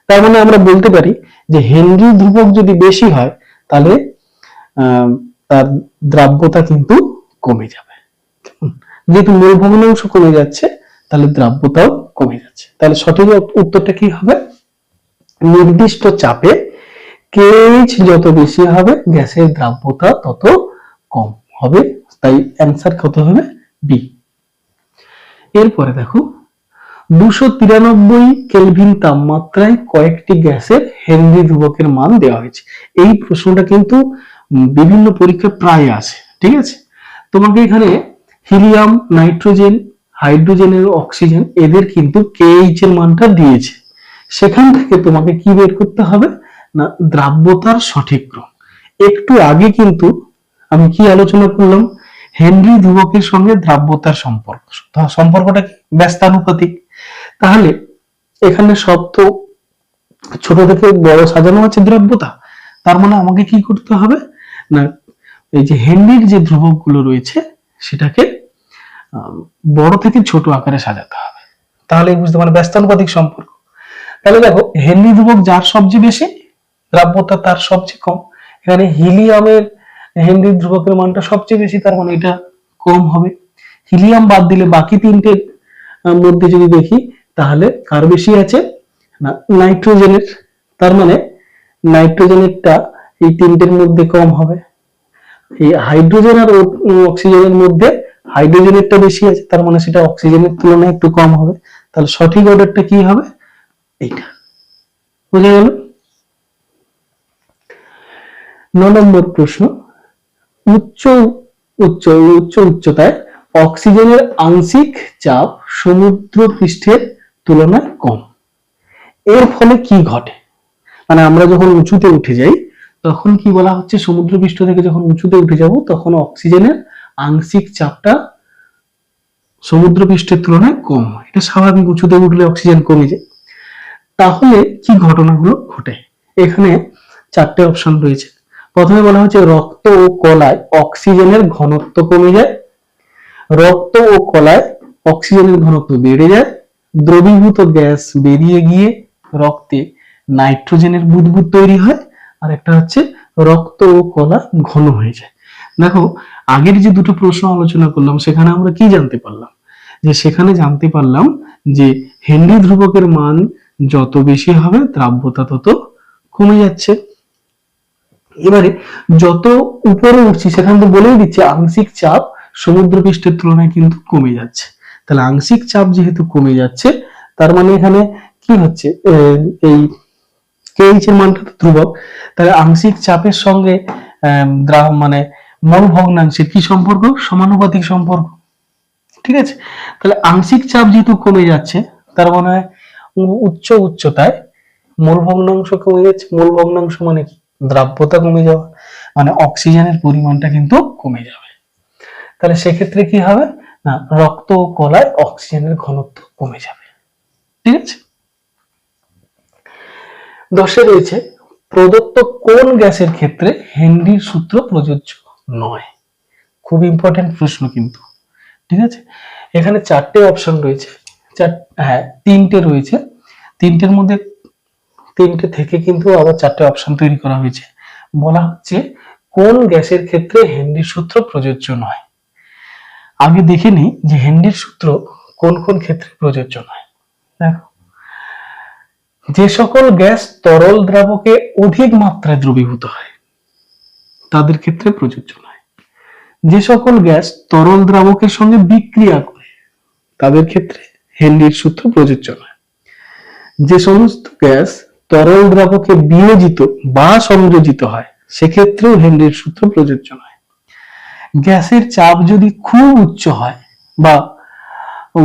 তার মানে আমরা বলতে পারি যে হেনরি ধ্রুবক যদি বেশি হয় তাহলে তার দ্রাব্যতা কিন্তু কমে যাবে। যেহেতু মোল ভগ্নাংশ কমে যাচ্ছে তাহলে দ্রাব্যতাও কমে যাচ্ছে। তাহলে সঠিক উত্তরটা কি হবে? নির্দিষ্ট চাপে KH যত বেশি হবে গ্যাসের দ্রাব্যতা তত কম হবে। তাই অ্যান্সার কত হবে? বি। এরপরে দেখো, 293 কেলভিন তাপমাত্রায় কয়েকটি গ্যাসের হেনরি ধ্রুবকের মান দেওয়া হয়েছে। এই প্রশ্নটা কিন্তু বিভিন্ন পরীক্ষায় প্রায় আসে, ঠিক আছে? তোমাকে এখানে হিলিয়াম, নাইট্রোজেন, হাইড্রোজেন এবং অক্সিজেন এদের কিন্তু KH এর মানটা দিয়েছে। সেখান থেকে তোমাকে কি বের করতে হবে? না, দ্রাব্যতার সঠিক ক্রম। একটু আগে কিন্তু আমি কি আলোচনা করলাম? হেনরি ধ্রুবকের সঙ্গে দ্রাব্যতার সম্পর্ক। সম্পর্কটা কি? ব্যস্তানুপাতিক। তাহলে এখানে সব তো ছোট থেকে বড় সাজানো আছে দ্রব্যতা। তার মানে আমাকে কি করতে হবে? না, এই যে হেনরির যে ধ্রুবক গুলো রয়েছে সেটাকে বড় থেকে ছোট আকারে সাজাতে হবে। তাহলে বুঝতে পারবে ব্যস্তানুপাতিক সম্পর্ক। তাহলে দেখো, হেনরি ধ্রুবক যার সবচেয়ে বেশি, দ্রাব্যতা তার সবচেয়ে কম। এখানে হিলিয়ামের হেনরি ধ্রুবকের মানটা সবচেয়ে বেশি, তার মানে এটা কম হবে। হিলিয়াম বাদ দিলে বাকি তিনটের মধ্যে যদি দেখি তাহলে কার বেশি আছে? না, নাইট্রোজেনের। তার মানে নাইট্রোজেনেরটা এই তিনটের মধ্যে কম হবে। এই হাইড্রোজেন আর অক্সিজেনের মধ্যে হাইড্রোজেনেরটা বেশি আছে, তার মানে সেটা অক্সিজেনের তুলনায় একটু কম হবে। তাহলে সঠিক অর্ডারটা কি হবে? এইটা। বুঝে গেল? 9 নম্বর প্রশ্ন, উচ্চ উচ্চ উচ্চ উচ্চতায় অক্সিজেনের আংশিক চাপ সমুদ্র পৃষ্ঠের তুলনায় কম। এর ফলে কি ঘটে? মানে আমরা যখন উঁচুতে উঠে যাই তখন কি বলা হচ্ছে? সমুদ্রপৃষ্ঠ থেকে যখন উঁচুতে উঠে যাব তখন অক্সিজেনের আংশিক চাপটা সমুদ্রপৃষ্ঠের তুলনায় কম হয়। এটা স্বাভাবিক, উঁচুতে উঠলে অক্সিজেন কমে যায়। তাহলে কি ঘটনাগুলো ঘটে? এখানে 4টে অপশন রয়েছে। প্রথমে বলা হচ্ছে রক্ত ও কলায় অক্সিজেনের ঘনত্ব কমে যায়, রক্ত ও কলায় অক্সিজেনের ঘনত্ব বেড়ে যায়, দ্রবীভূত গ্যাস বেরিয়ে গিয়ে রক্তে নাইট্রোজেনের বুদবুদ তৈরি হয়, আর একটা হচ্ছে রক্ত ও কলা ঘন হয়ে যায়। দেখো, আগের যে দুটো প্রশ্ন আলোচনা করলাম সেখানে আমরা কি জানতে পারলাম? যে সেখানে জানতে পারলাম যে হেনরি ধ্রুবকের মান যত বেশি হবে দ্রাব্যতা তত কমে যাচ্ছে। এবারে যত উপরে উঠছি সেখানে তো বলেই দিচ্ছে আংশিক চাপ সমুদ্রপৃষ্ঠের তুলনায় কিন্তু কমে যাচ্ছে। তাহলে আংশিক চাপ যেহেতু কমে যাচ্ছে তার মানে এখানে কি হচ্ছে, এই কেএইচ এর মানটা তো ধ্রুবক, তাহলে আংশিক চাপের সঙ্গে মানে মল ভগ্নাংশের কি সম্পর্ক, সমানুপাতিক সম্পর্ক। ঠিক আছে, তাহলে আংশিক চাপ যেহেতু কমে যাচ্ছে, তার মানে উচ্চতায় মূল ভগ্নাংশ কমে যাচ্ছে। মূল ভগ্নাংশ মানে কি, দ্রাব্যতা কমে যাওয়া, মানে অক্সিজেনের পরিমাণটা কিন্তু কমে যাবে। তাহলে সেক্ষেত্রে কি হবে না, রক্ত ও কলায় অক্সিজেনের ঘনত্ব কমে যাবে। ঠিক আছে। 10 রয়েছে প্রদত্ত কোন গ্যাসের ক্ষেত্রে হেনরির সূত্র প্রযোজ্য নয়। খুব ইম্পর্টেন্ট প্রশ্ন কিন্তু। ঠিক আছে, এখানে 4টে অপশন রয়েছে, হ্যাঁ 3টে রয়েছে, 3টের মধ্যে 3টে থেকে কিন্তু আবার 4টে অপশন তৈরি করা হয়েছে। বলা হচ্ছে কোন গ্যাসের ক্ষেত্রে হেনরির সূত্র প্রযোজ্য নয়। আগে দেখে নিই যে হেনরির সূত্র কোন কোন ক্ষেত্রে প্রযোজ্য নয়। দেখো, যে সকল গ্যাস তরল দ্রাবকে অধিক মাত্রায় দ্রবীভূত হয় তাদের ক্ষেত্রে প্রযোজ্য নয়। যে সকল গ্যাস তরল দ্রাবকের সঙ্গে বিক্রিয়া করে তাদের ক্ষেত্রে হেনরির সূত্র প্রযোজ্য নয়। যে সমস্ত গ্যাস তরল দ্রাবকে বিয়োজিত বা সংযোজিত হয় সেক্ষেত্রেও হেনরির সূত্র প্রযোজ্য নয়। গ্যাসের চাপ যদি খুব উচ্চ হয় বা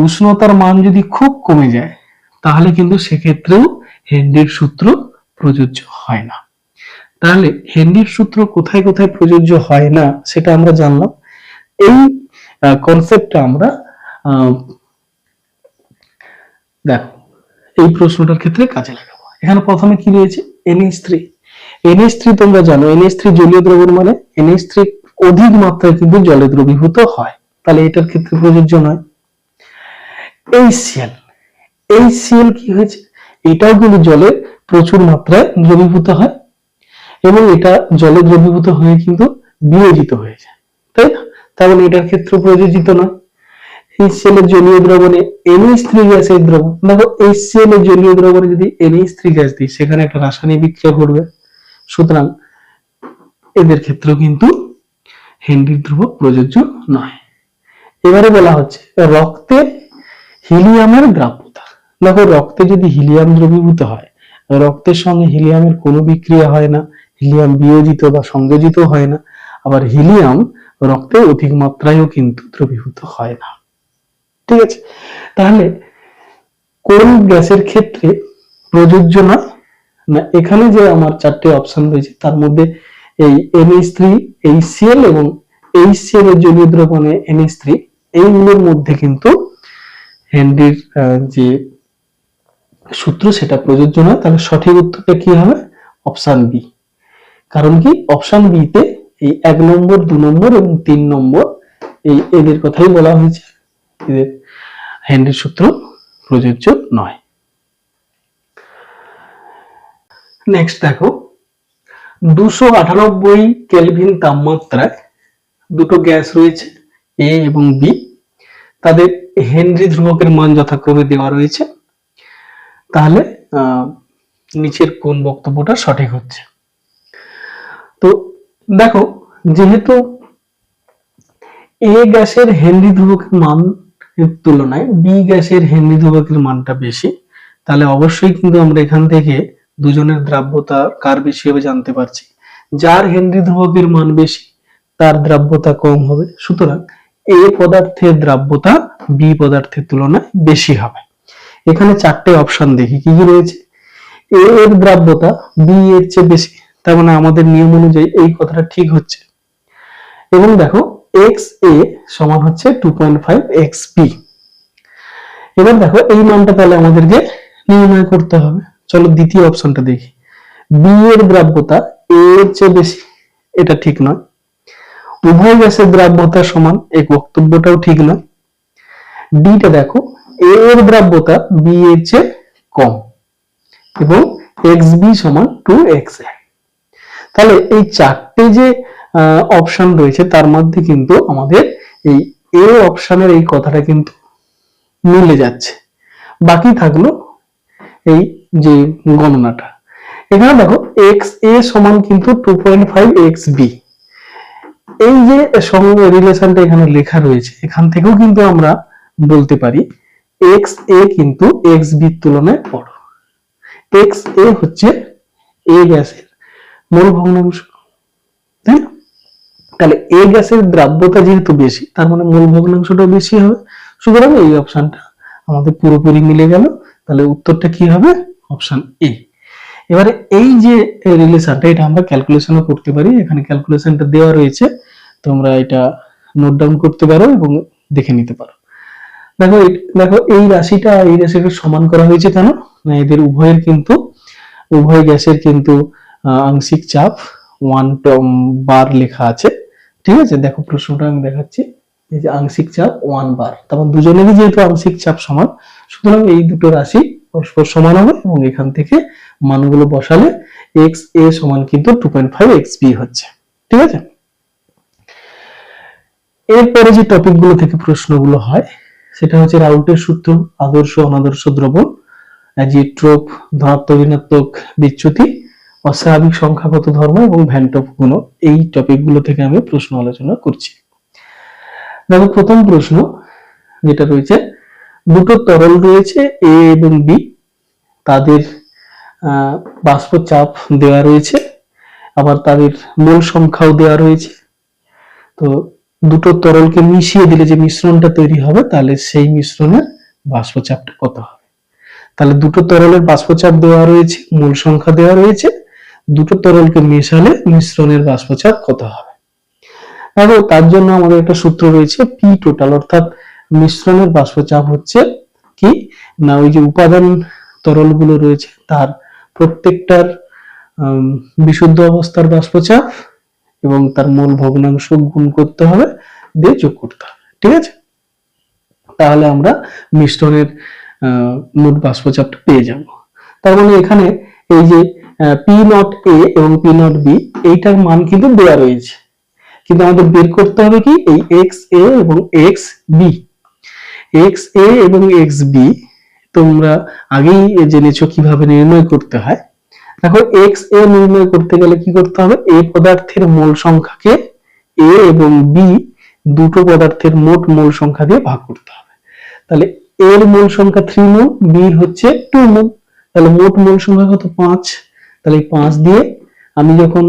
উষ্ণতার মান যদি খুব কমে যায় তাহলে কিন্তু সেক্ষেত্রেও হেনরির সূত্র প্রযোজ্য হয় না। তাহলে হেনরির সূত্র কোথায় কোথায় প্রযোজ্য হয় না সেটা আমরা জানলাম। এই কনসেপ্টটা আমরা দেখো এই প্রশ্নটার ক্ষেত্রে কাজে লাগাবো। এখানে প্রথমে কি রয়েছে, NH3। NH3 তোমরা জানো, NH3 জলীয় দ্রবণ, মানে NH3 অধিক মাত্রায় কিন্তু জলে দ্রবীভূত হয়, তাহলে এটার ক্ষেত্রে প্রযোজ্য নয়। HCl, HCl কি হয়েছে, এটাও কিন্তু জলে প্রচুর মাত্রায় দ্রবীভূত হয় এবং এটা জলে দ্রবীভূত হয়ে কিন্তু বিয়োজিত হয়ে যায়, তাই না? তাহলে এটার ক্ষেত্রে প্রযোজিত নয়। HCl এর জলীয় দ্রবণে NH3 গ্যাসের দ্রবণ, দেখো HCl এর জলীয় দ্রবণে যদি NH3 গ্যাস দিই সেখানে একটা রাসায়নিক বিক্রিয়া ঘটবে, সুতরাং এদের ক্ষেত্রেও কিন্তু হেনরির ধ্রুবক প্রযোজ্য নয়। এবারে বলা হচ্ছে রক্তে হিলিয়ামের দ্রাব্যতা। দেখো রক্তে যদি হিলিয়াম দ্রবীভূত হয়, রক্তের সঙ্গে হিলিয়ামের কোনো বিক্রিয়া হয় না, হিলিয়াম বিয়োজিত বা সংযোজিত হয় না, আবার হিলিয়াম রক্তে অধিক মাত্রায়ও কিন্তু দ্রবীভূত হয় না। ঠিক আছে, তাহলে কোন গ্যাসের ক্ষেত্রে প্রযোজ্য নয় না, এখানে যে আমার 4টে অপশন রয়েছে তার মধ্যে এই NH3, HCl এবং HCl এর জলীয় দ্রবণে NH3, এইগুলোর মধ্যে কিন্তু হেনরির যে সূত্র সেটা প্রযোজ্য নয়। তাহলে সঠিক উত্তরটা কি হবে, অপশন বি। কারণ কি, অপশন বি তে এই 1 নম্বর 2 নম্বর এবং 3 নম্বর এদের কথাই বলা হয়েছে, এদের হেনরির সূত্র প্রযোজ্য নয়। নেক্সট দেখো, 298 কেলভিন তাপমাত্রায় দুটো গ্যাস রয়েছে এ এবং বি, তাদের হেনরি ধ্রুবকের মান যথাক্রমে দেওয়া রয়েছে। তাহলে নিচের কোন বক্তব্যটা সঠিক হচ্ছে। তো দেখো, যেহেতু এ গ্যাসের হেনরি ধ্রুবকের মান তুলনায় বি গ্যাসের হেনরি ধ্রুবকের মানটা বেশি, তাহলে অবশ্যই কিন্তু আমরা এখান থেকে দুজনের দ্রাব্যতা কার বেশি হবে জানতে পারছি। যার হেনরি ধ্রুবকের মান বেশি তার দ্রাব্যতা কম হবে, সুতরাং এ পদার্থের দ্রাব্যতা বি পদার্থের তুলনায় বেশি হবে। এখানে 4টে অপশন দেখি কি কি রয়েছে। এ এর দ্রাব্যতা বি এর চেয়ে বেশি, তার মানে আমাদের নিয়ম অনুযায়ী এই কথাটা ঠিক হচ্ছে। এবং দেখো XA সমান হচ্ছে 2.5 XB। এবার দেখো এই মানটা তাহলে আমাদেরকে নির্ণয় করতে হবে। চলো দ্বিতীয় অপশনটা দেখি। বি এর দ্রাব্যতা এ এর চেয়ে বেশি, এটা ঠিক নয়। উভয় গ্যাসের দ্রাব্যতা সমান, এই বক্তব্যটাও ঠিক নয়। ডিটা দেখো, এ এর দ্রাব্যতা বি এর চেয়ে কম এবং XB সমান 2XA। তাহলে এই 4টে যে অপশন রয়েছে তার মধ্যে কিন্তু আমাদের এই এ অপশনের এই কথাটা কিন্তু মিলে যাচ্ছে। বাকি থাকলো এই যে গণনাটা। এখানে দেখো XA সমান কিন্তু 2.5 XB, এই যে সঙ্গে রিলেশনটা এখানে লেখা রয়েছে, এখান থেকেও কিন্তু আমরা বলতে পারি XA কিন্তু XB এর তুলনায় বড়। এক্স এ হচ্ছে এ গ্যাসের মোল ভগ্নাংশ, তাই না? তাহলে এ গ্যাসের দ্রাব্যতা যেহেতু বেশি, তার মানে মোল ভগ্নাংশটাও বেশি হবে। সুতরাং এই অপশনটা আমাদের পুরোপুরি মিলে গেল। তাহলে উত্তরটা কি হবে? Option A. এবারে এই যে রিলেশনটা, এটা আমরা ক্যালকুলেশনও করতে পারি। এখানে ক্যালকুলেশনটা দেওয়া রয়েছে, তোমরা এটা নোট ডাউন করতে পারো এবং দেখে নিতে পারো। দেখো দেখো এই রাশিটা সমান করা হয়েছে কেন? না, এদের উভয়ের কিন্তু উভয় গ্যাসের কিন্তু আংশিক চাপ 1 বার লেখা আছে। ঠিক আছে, দেখো প্রশ্নটা আমি দেখাচ্ছি। এই যে আংশিক চাপ 1 বার, তখন দুজনেরই যেহেতু আংশিক চাপ সমান, সুতরাং এই দুটো রাশি পরস্পর সমান হবে এবং এখান থেকে মানগুলো বসালে এক্স এ সমান কিন্তু 2.5 এক্স বি হচ্ছে। ঠিক আছে, এরপরে যে টপিক গুলো থেকে প্রশ্নগুলো হয় সেটা হচ্ছে রাউটের সূত্র, আদর্শ অনাদর্শ দ্রবণ, অ্যাজিওট্রোপ, ধনাত্মক ঋণাত্মক বিচ্যুতি, অস্বাভাবিক সংখ্যাগত ধর্ম এবং ভ্যান টপ গুণক। এই টপিক গুলো থেকে আমি প্রশ্ন আলোচনা করছি। দেখো প্রথম প্রশ্ন যেটা রয়েছে, দুটো তরল রয়েছে এ এবং বি, তাদের বাষ্প চাপ দেওয়া রয়েছে, আবার তাদের মোল সংখ্যাও দেওয়া রয়েছে। তো দুটো তরলকে মিশিয়ে দিলে যে মিশ্রণটা তৈরি হবে, তাহলে সেই মিশ্রণের বাষ্পচাপটা কত হবে? তাহলে দুটো তরলের বাষ্পচাপ দেওয়া রয়েছে, মোল সংখ্যা দেওয়া রয়েছে, দুটো তরলকে মেশালে মিশ্রণের বাষ্পচাপ কত হবে? দেখো তার জন্য আমাদের একটা সূত্র রয়েছে, পি টোটাল, অর্থাৎ মিশ্রণের বাষ্পচাপ হচ্ছে কি না, ওই যে উপাদান তরলগুলো রয়েছে তার প্রত্যেকটার বিশুদ্ধ অবস্থার বাষ্পচাপ এবং তার মোল ভগ্নাংশ গুণ করতে হবে, দিয়ে যোগ করতে হবে। ঠিক আছে, তাহলে আমরা মিশ্রণের মোট বাষ্পচাপটা পেয়ে যাব। তার মানে এখানে এই যে পি নট এ এবং পি নট বি, এইটার মান কিন্তু দেওয়া রয়েছে, কিন্তু আমাদের বের করতে হবে কি এই এক্স এ এবং এক্স বি। এক্স এ এবং এক্স বি তোমরা আগেই জেনেছো কিভাবে নির্ণয় করতে হয়। দেখো এক্স এ নির্ণয় করতে গেলে কি করতে হবে, এ পদার্থের মোল সংখ্যাকে এ এবং বি দুটো পদার্থের মোট মোল সংখ্যা দিয়ে ভাগ করতে হবে। তাহলে এর মোল সংখ্যা 3 মোল, বি হচ্ছে 2 মোল, তাহলে মোট মোল সংখ্যা কত? 5। তাহলে 5 দিয়ে আমি যখন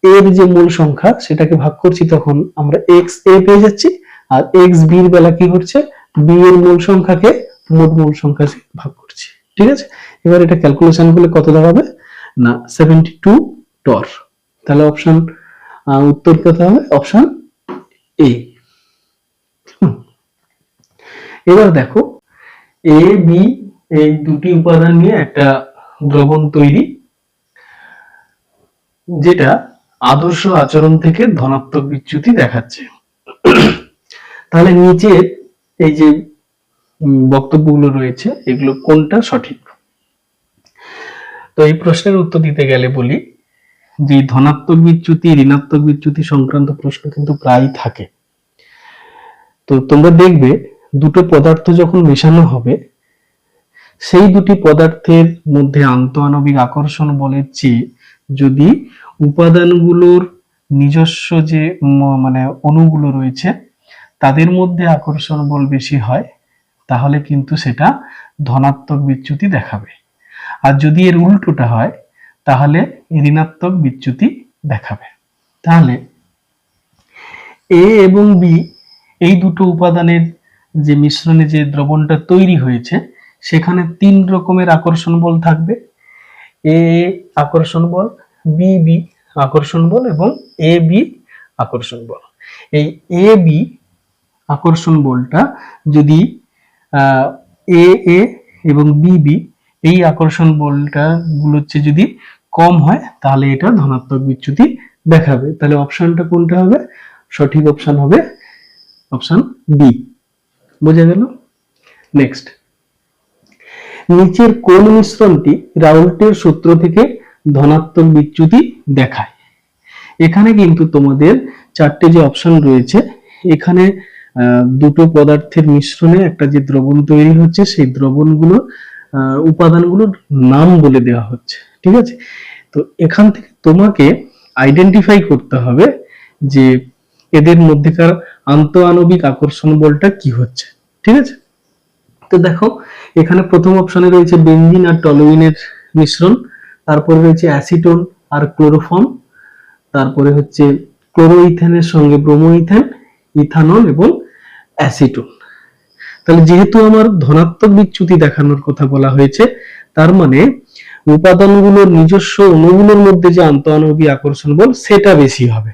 এর যে মোল সংখ্যা সেটাকে ভাগ করছি, তখন আমরা এক্স এ পেয়ে যাচ্ছি, আর এক্স বি এর বেলা কি হচ্ছে, বি এর মোল সংখ্যাকে মোট মোল সংখ্যা ভাগ করছি। ঠিক আছে, এবার এটা ক্যালকুলেশন করলে কত দাঁড়াবে না 72 টর। তাহলে অপশন উত্তর কত হবে? Option A. এবার দেখো এ বি এই দুটি উপাদান নিয়ে একটা দ্রবণ তৈরি, যেটা আদর্শ আচরণ থেকে ধনাত্মক বিচ্যুতি দেখাচ্ছে। তাহলে নিচে এই যে বক্তব্যগুলো রয়েছে এগুলো কোনটা সঠিক? তো এই প্রশ্নের উত্তর দিতে গেলে বলি যে ধনাত্মক বিচ্যুতি ঋণাত্মক বিচ্যুতি সংক্রান্ত প্রশ্ন কিন্তু প্রায় থাকে। তো তোমরা দেখবে দুটো পদার্থ যখন মেশানো হবে, সেই দুটি পদার্থের মধ্যে আন্তঃআণবিক আকর্ষণ বলের চেয়ে যদি উপাদানগুলোর নিজস্ব যে মানে অণুগুলো রয়েছে তাদের মধ্যে আকর্ষণ বল বেশি হয়, তাহলে কিন্তু সেটা ধনাত্মক বিচ্যুতি দেখাবে। আর যদি এর উল্টোটা হয় তাহলে ঋণাত্মক বিচ্যুতি দেখাবে। তাহলে এ এবং বি এই দুটো উপাদানের যে মিশ্রণে যে দ্রবণটা তৈরি হয়েছে সেখানে 3 রকমের আকর্ষণ বল থাকবে, এ আকর্ষণ বল, বি বি আকর্ষণ বল এবং এ বি আকর্ষণ বল। এই এ বি আকর্ষণ বলটা যদি এ এ এবং বি বি এই আকর্ষণ বলটা গুলো হচ্ছে যদি কম হয় তাহলে এটা ধনাত্মক বিচ্যুতি দেখাবে। তাহলে অপশনটা কোনটা হবে? সঠিক অপশন হবে অপশন বি। বোঝা গেল? নেক্সট, নিচের কোন মিশ্রণটি রাউল্টের সূত্র থেকে ধনাত্মক বিচ্যুতি দেখায়? এখানে কিন্তু তোমাদের 4টে যে অপশন রয়েছে, এখানে দুটো পদার্থের মিশ্রণে একটা যে দ্রবণ তৈরি হচ্ছে সেই দ্রবণগুলো উপাদানগুলোর নাম বলে দেওয়া হচ্ছে। ঠিক আছে, তো এখান থেকে তোমাকে আইডেন্টিফাই করতে হবে যে এদের মধ্যেকার আন্তঃআণবিক আকর্ষণ বলটা কি হচ্ছে। ঠিক আছে, তো তো দেখো এখানে প্রথম অপশনে রয়েছে বেনজিন আর টলুইনের মিশ্রণ, তারপরে রয়েছে অ্যাসিটোন আর ক্লোরোফর্ম, তারপরে হচ্ছে ক্লোরোইথেনের সঙ্গে ব্রোমোইথেন, ইথানল এবং অ্যাসিটোন। তাহলে যেহেতু আমার ধনাত্মক বিচ্যুতি দেখানোর কথা বলা হয়েছে, তার মানে উপাদানগুলোর নিজস্ব অণুগুলোর মধ্যে যে আন্তঃআণবিক আকর্ষণ বল সেটা বেশি হবে।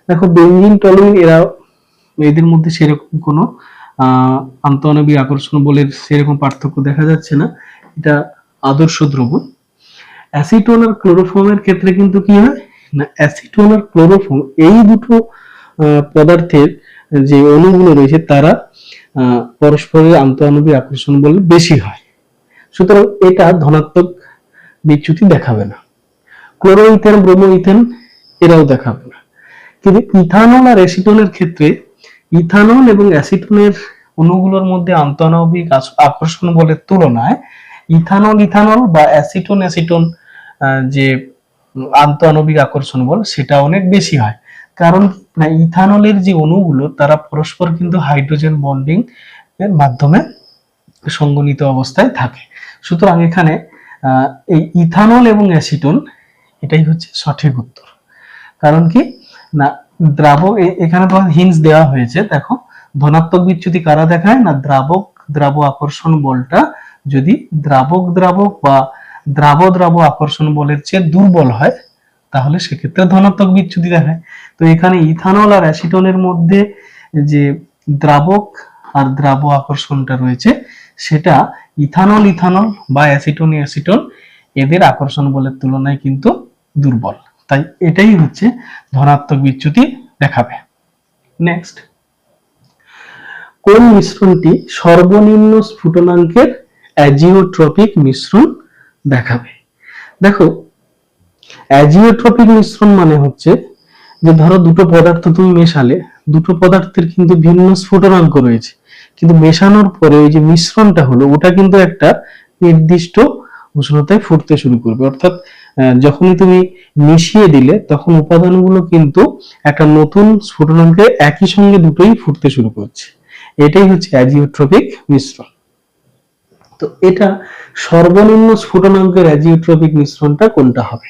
দেখো বেনজিন টলুইন এদের মধ্যে সেরকম কোনো আন্তঃআণবিক আকর্ষণ বলের সেরকম পার্থক্য দেখা যাচ্ছে না, এটা আদর্শ দ্রবণ। অ্যাসিটোন আর ক্লোরোফর্মের ক্ষেত্রে কিন্তু কি হয় না, অ্যাসিটোন আর ক্লোরোফর্ম এই দুটো পদার্থের যে অণুগুলো রয়েছে তারা পরস্পরের আন্তঃআণবিক আকর্ষণ বল বেশি হয়, সুতরাং এটা ধনাত্মক বিচ্যুতি দেখাবে না। ক্লোরোইথেন ব্রোমোইথেন এরাও দেখাবে না। কিন্তু ইথানল আর অ্যাসিটোনের ক্ষেত্রে ইথানল এবং অ্যাসিটোনের অণুগুলোর মধ্যে আন্তঃআণবিক আকর্ষণ বলের তুলনায় ইথানল বা অ্যাসিটোন যে আন্তঃআণবিক আকর্ষণ বল সেটা অনেক বেশি হয়। কারণ না, ইথানলের যে অণুগুলো তারা পরস্পর কিন্তু হাইড্রোজেন বন্ডিং এর মাধ্যমে সংগঠিত অবস্থায় থাকে, সুতরাং এখানে এই ইথানল এবং অ্যাসিটোন এটাই হচ্ছে সঠিক উত্তর। কারণ কি না, দ্রাবক এখানে তো হিন্টস দেওয়া হয়েছে, দেখো ধনাত্মক বিচ্যুতি কারা দেখায় না, দ্রাবক দ্রাব আকর্ষণ বলটা যদি দ্রাবক বা দ্রাব আকর্ষণ বলের চেয়ে দুর্বল হয় তাহলে সেক্ষেত্রে ধনাত্মক বিচ্যুতি দেখায়। তো এখানে ইথানল আর অ্যাসিটোনের মধ্যে যে দ্রাবক আর দ্রাব আকর্ষণটা রয়েছে সেটা ইথানল বা অ্যাসিটোন এদের আকর্ষণ বলের তুলনায় কিন্তু দুর্বল, তাই এটাই হচ্ছে ধনাত্মক বিচ্যুতি দেখাবে। নেক্সট, কোন মিশ্রণটি সর্বনিম্ন স্ফুটনাঙ্কের অ্যাজিওট্রপিক মিশ্রণ দেখাবে? দেখো অ্যাজিওট্রপিক মিশ্রণ মানে হচ্ছে যে ধরো দুটো পদার্থ তুমি মেশালে, দুটো পদার্থের কিন্তু ভিন্ন স্ফুটনাঙ্ক রয়েছে, কিন্তু মেশানোর পরে ওই যে মিশ্রণটা হলো ওটা কিন্তু একটা নির্দিষ্ট উষ্ণতায় ফুটতে শুরু করবে, অর্থাৎ যখনই তুমি মিশিয়ে দিলে তখন উপাদানগুলো কিন্তু একটা নতুন স্ফুটনাঙ্কে একই সঙ্গে দুটোই ফুটতে শুরু করছে, এটাই হচ্ছে অ্যাজিওট্রপিক মিশ্রণ। তো এটা সর্বনিম্ন স্ফুটনাঙ্কের অ্যাজিওট্রপিক মিশ্রণটা কোনটা হবে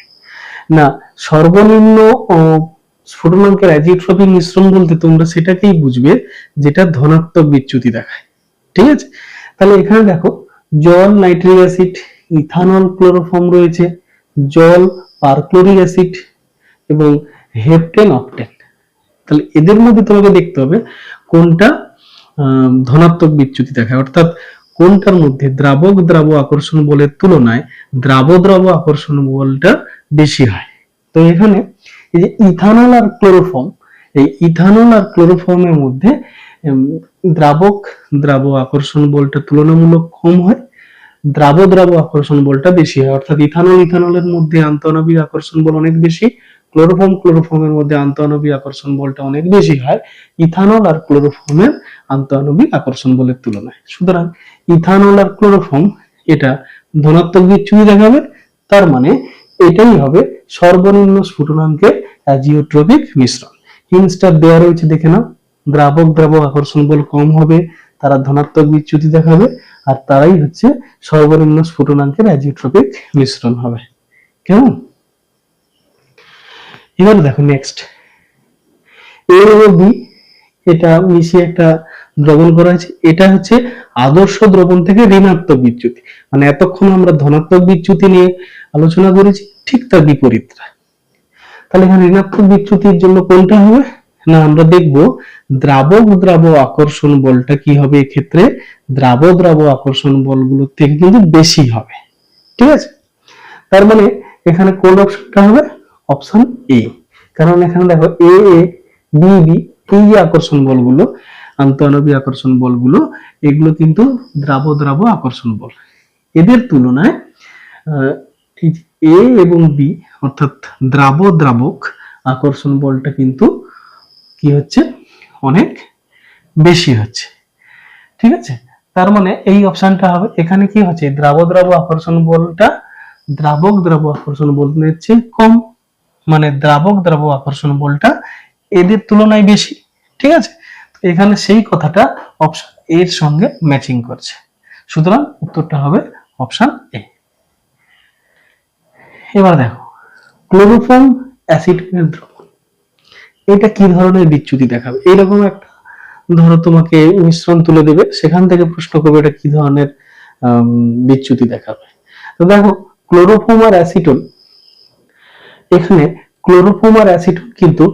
না, সর্বনিম্ন স্ফুটনাঙ্কের অ্যাজিওট্রপিক মিশ্রণ বলতে তোমরা সেটাকেই বুঝবে যেটা ধনাত্মক বিচ্যুতি দেখায়, ঠিক আছে? তাহলে এখানে দেখো জল, নাইট্রিক অ্যাসিড, ইথানল, ক্লোরোফর্ম রয়েছে, জল, পারক্লোরিক অ্যাসিড এবং হেপটেন, অক্টেন। তাহলে এদের মধ্যে তোমাকে দেখতে হবে কোনটা ধনাত্মক বিচ্যুতি দেখায়, অর্থাৎ কোনটার মধ্যে দ্রাবক দ্রাব আকর্ষণ বলের তুলনায় দ্রাব আকর্ষণ বলটা বেশি হয়। তো এখানে এই যে ইথানল আর ক্লোরোফর্ম, এই ইথানল আর ক্লোরোফর্মের মধ্যে দ্রাবক দ্রাব আকর্ষণ বলটা তুলনামূলক কম হয়, দ্রাব আকর্ষণ বলটা বেশি হয়, অর্থাৎ ইথানলের মধ্যে আন্তঃআণবিক আকর্ষণ বল অনেক বেশি, ক্লোরোফর্মের মধ্যে আন্তঃআণবিক আকর্ষণ বলটা অনেক বেশি হয় ইথানল আর ক্লোরোফর্মের আন্তঃআণবিক আকর্ষণ বলের তুলনায়। সুতরাং ইথানল আর ক্লোরোফর্ম এটা ধনাত্মক বিচ্যুতি দেখাবে, তার মানে এটাই হবে সর্বনিম্ন স্ফুটনাঙ্কের অ্যাজিওট্রপিক মিশ্রণ। হিন্টসটা দেওয়া রয়েছে দেখে নাও, দ্রাবক আকর্ষণ বল কম হবে, তারা ধনাত্মক বিচ্যুতি দেখাবে, আর তারাই হচ্ছে সর্বনিম্ন স্ফুটনাঙ্কের অ্যাজিওট্রপিক মিশ্রণ হবে। কেমন? এবার দেখো নেক্সট, এ ও বি এটা মিশিয়ে একটা দ্রবণ করা হয়েছে, এটা হচ্ছে আদর্শ দ্রবণ থেকে ঋণাত্মক বিচ্যুতি, মানে এতক্ষণ আমরা ধনাত্মক বিচ্যুতি নিয়ে আলোচনা করেছি, ঠিক তার বিপরীতটা। তাহলে এখানে ঋণাত্মক বিচ্যুতির জন্য কোনটা হবে না, আমরা দেখব দ্রাবক আকর্ষণ বলটা কি হবে, এক্ষেত্রে দ্রাবক আকর্ষণ বলগুলোর থেকে কিন্তু বেশি হবে, ঠিক আছে? তার মানে এখানে কোন অপশনটা হবে, অপশন এ, কারণ এখানে দেখো এ বি বি এই যে আকর্ষণ বলগুলো, আন্তঃআণবিক আকর্ষণ বলগুলো, এগুলো কিন্তু দ্রাব আকর্ষণ বল, এদের তুলনায় এ এবং বি অর্থাৎ দ্রাবক আকর্ষণ বলটা কিন্তু কি হচ্ছে, অনেক বেশি হচ্ছে, ঠিক আছে? তার মানে এই অপশনটা হবে। এখানে কি হচ্ছে, দ্রাব আকর্ষণ বলটা দ্রাবক আকর্ষণ বলের চেয়ে কম, মানে দ্রাবক আকর্ষণ বলটা এদের তুলনায় বেশি, ঠিক আছে? এখানে সেই কথাটা অপশন এর সঙ্গে ম্যাচিং করছে। সুতরাং উত্তরটা হবে অপশন এ। এবার দেখো ক্লোরোফর্ম অ্যাসিটোনের দ্রবণ, এটা কি ধরনের বিচ্যুতি দেখাবে? এইরকম একটা ধরো তোমাকে মিশ্রণ তুলে দেবে, সেখান থেকে প্রশ্ন করবে এটা কি ধরনের বিচ্যুতি দেখাবে। তো দেখো ক্লোরোফর্ম আর অ্যাসিটোন, এখানে ক্লোরোফর্ম আর অ্যাসিটোন কিন্তু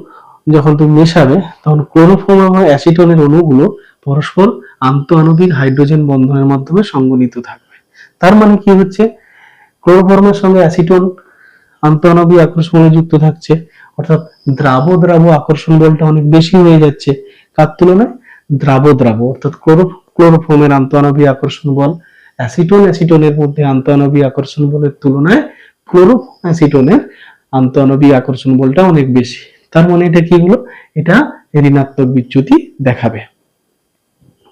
যখন তুমি মেশাবে তখন ক্লোরোফর্ম এবং অ্যাসিটোনের অণুগুলো পরস্পর আন্তঃআণবিক হাইড্রোজেন বন্ধনের মাধ্যমে সংগঠিত থাকবে। তার মানে কি হচ্ছে, ক্লোরোফর্মের সঙ্গে অ্যাসিটোন আন্তঃআণবিক আকর্ষণ বলে যুক্ত থাকছে, অর্থাৎ দ্রাব দ্রাব আকর্ষণ বলটা অনেক বেশি হয়ে যাচ্ছে। কার তুলনায়? দ্রাব দ্রাব, অর্থাৎ ক্লোরোফর্মের আন্তঃআণবিক আকর্ষণ বল অ্যাসিটোনের মধ্যে আন্তঃআণবিক আকর্ষণ বলের তুলনায় ক্লোরোফর্ম অ্যাসিটোনের আন্তঃআণবিক আকর্ষণ বলটা অনেক বেশি। তার মানে এটা কি হলো? এটা ঋণাত্মক বিচ্যুতি দেখাবে।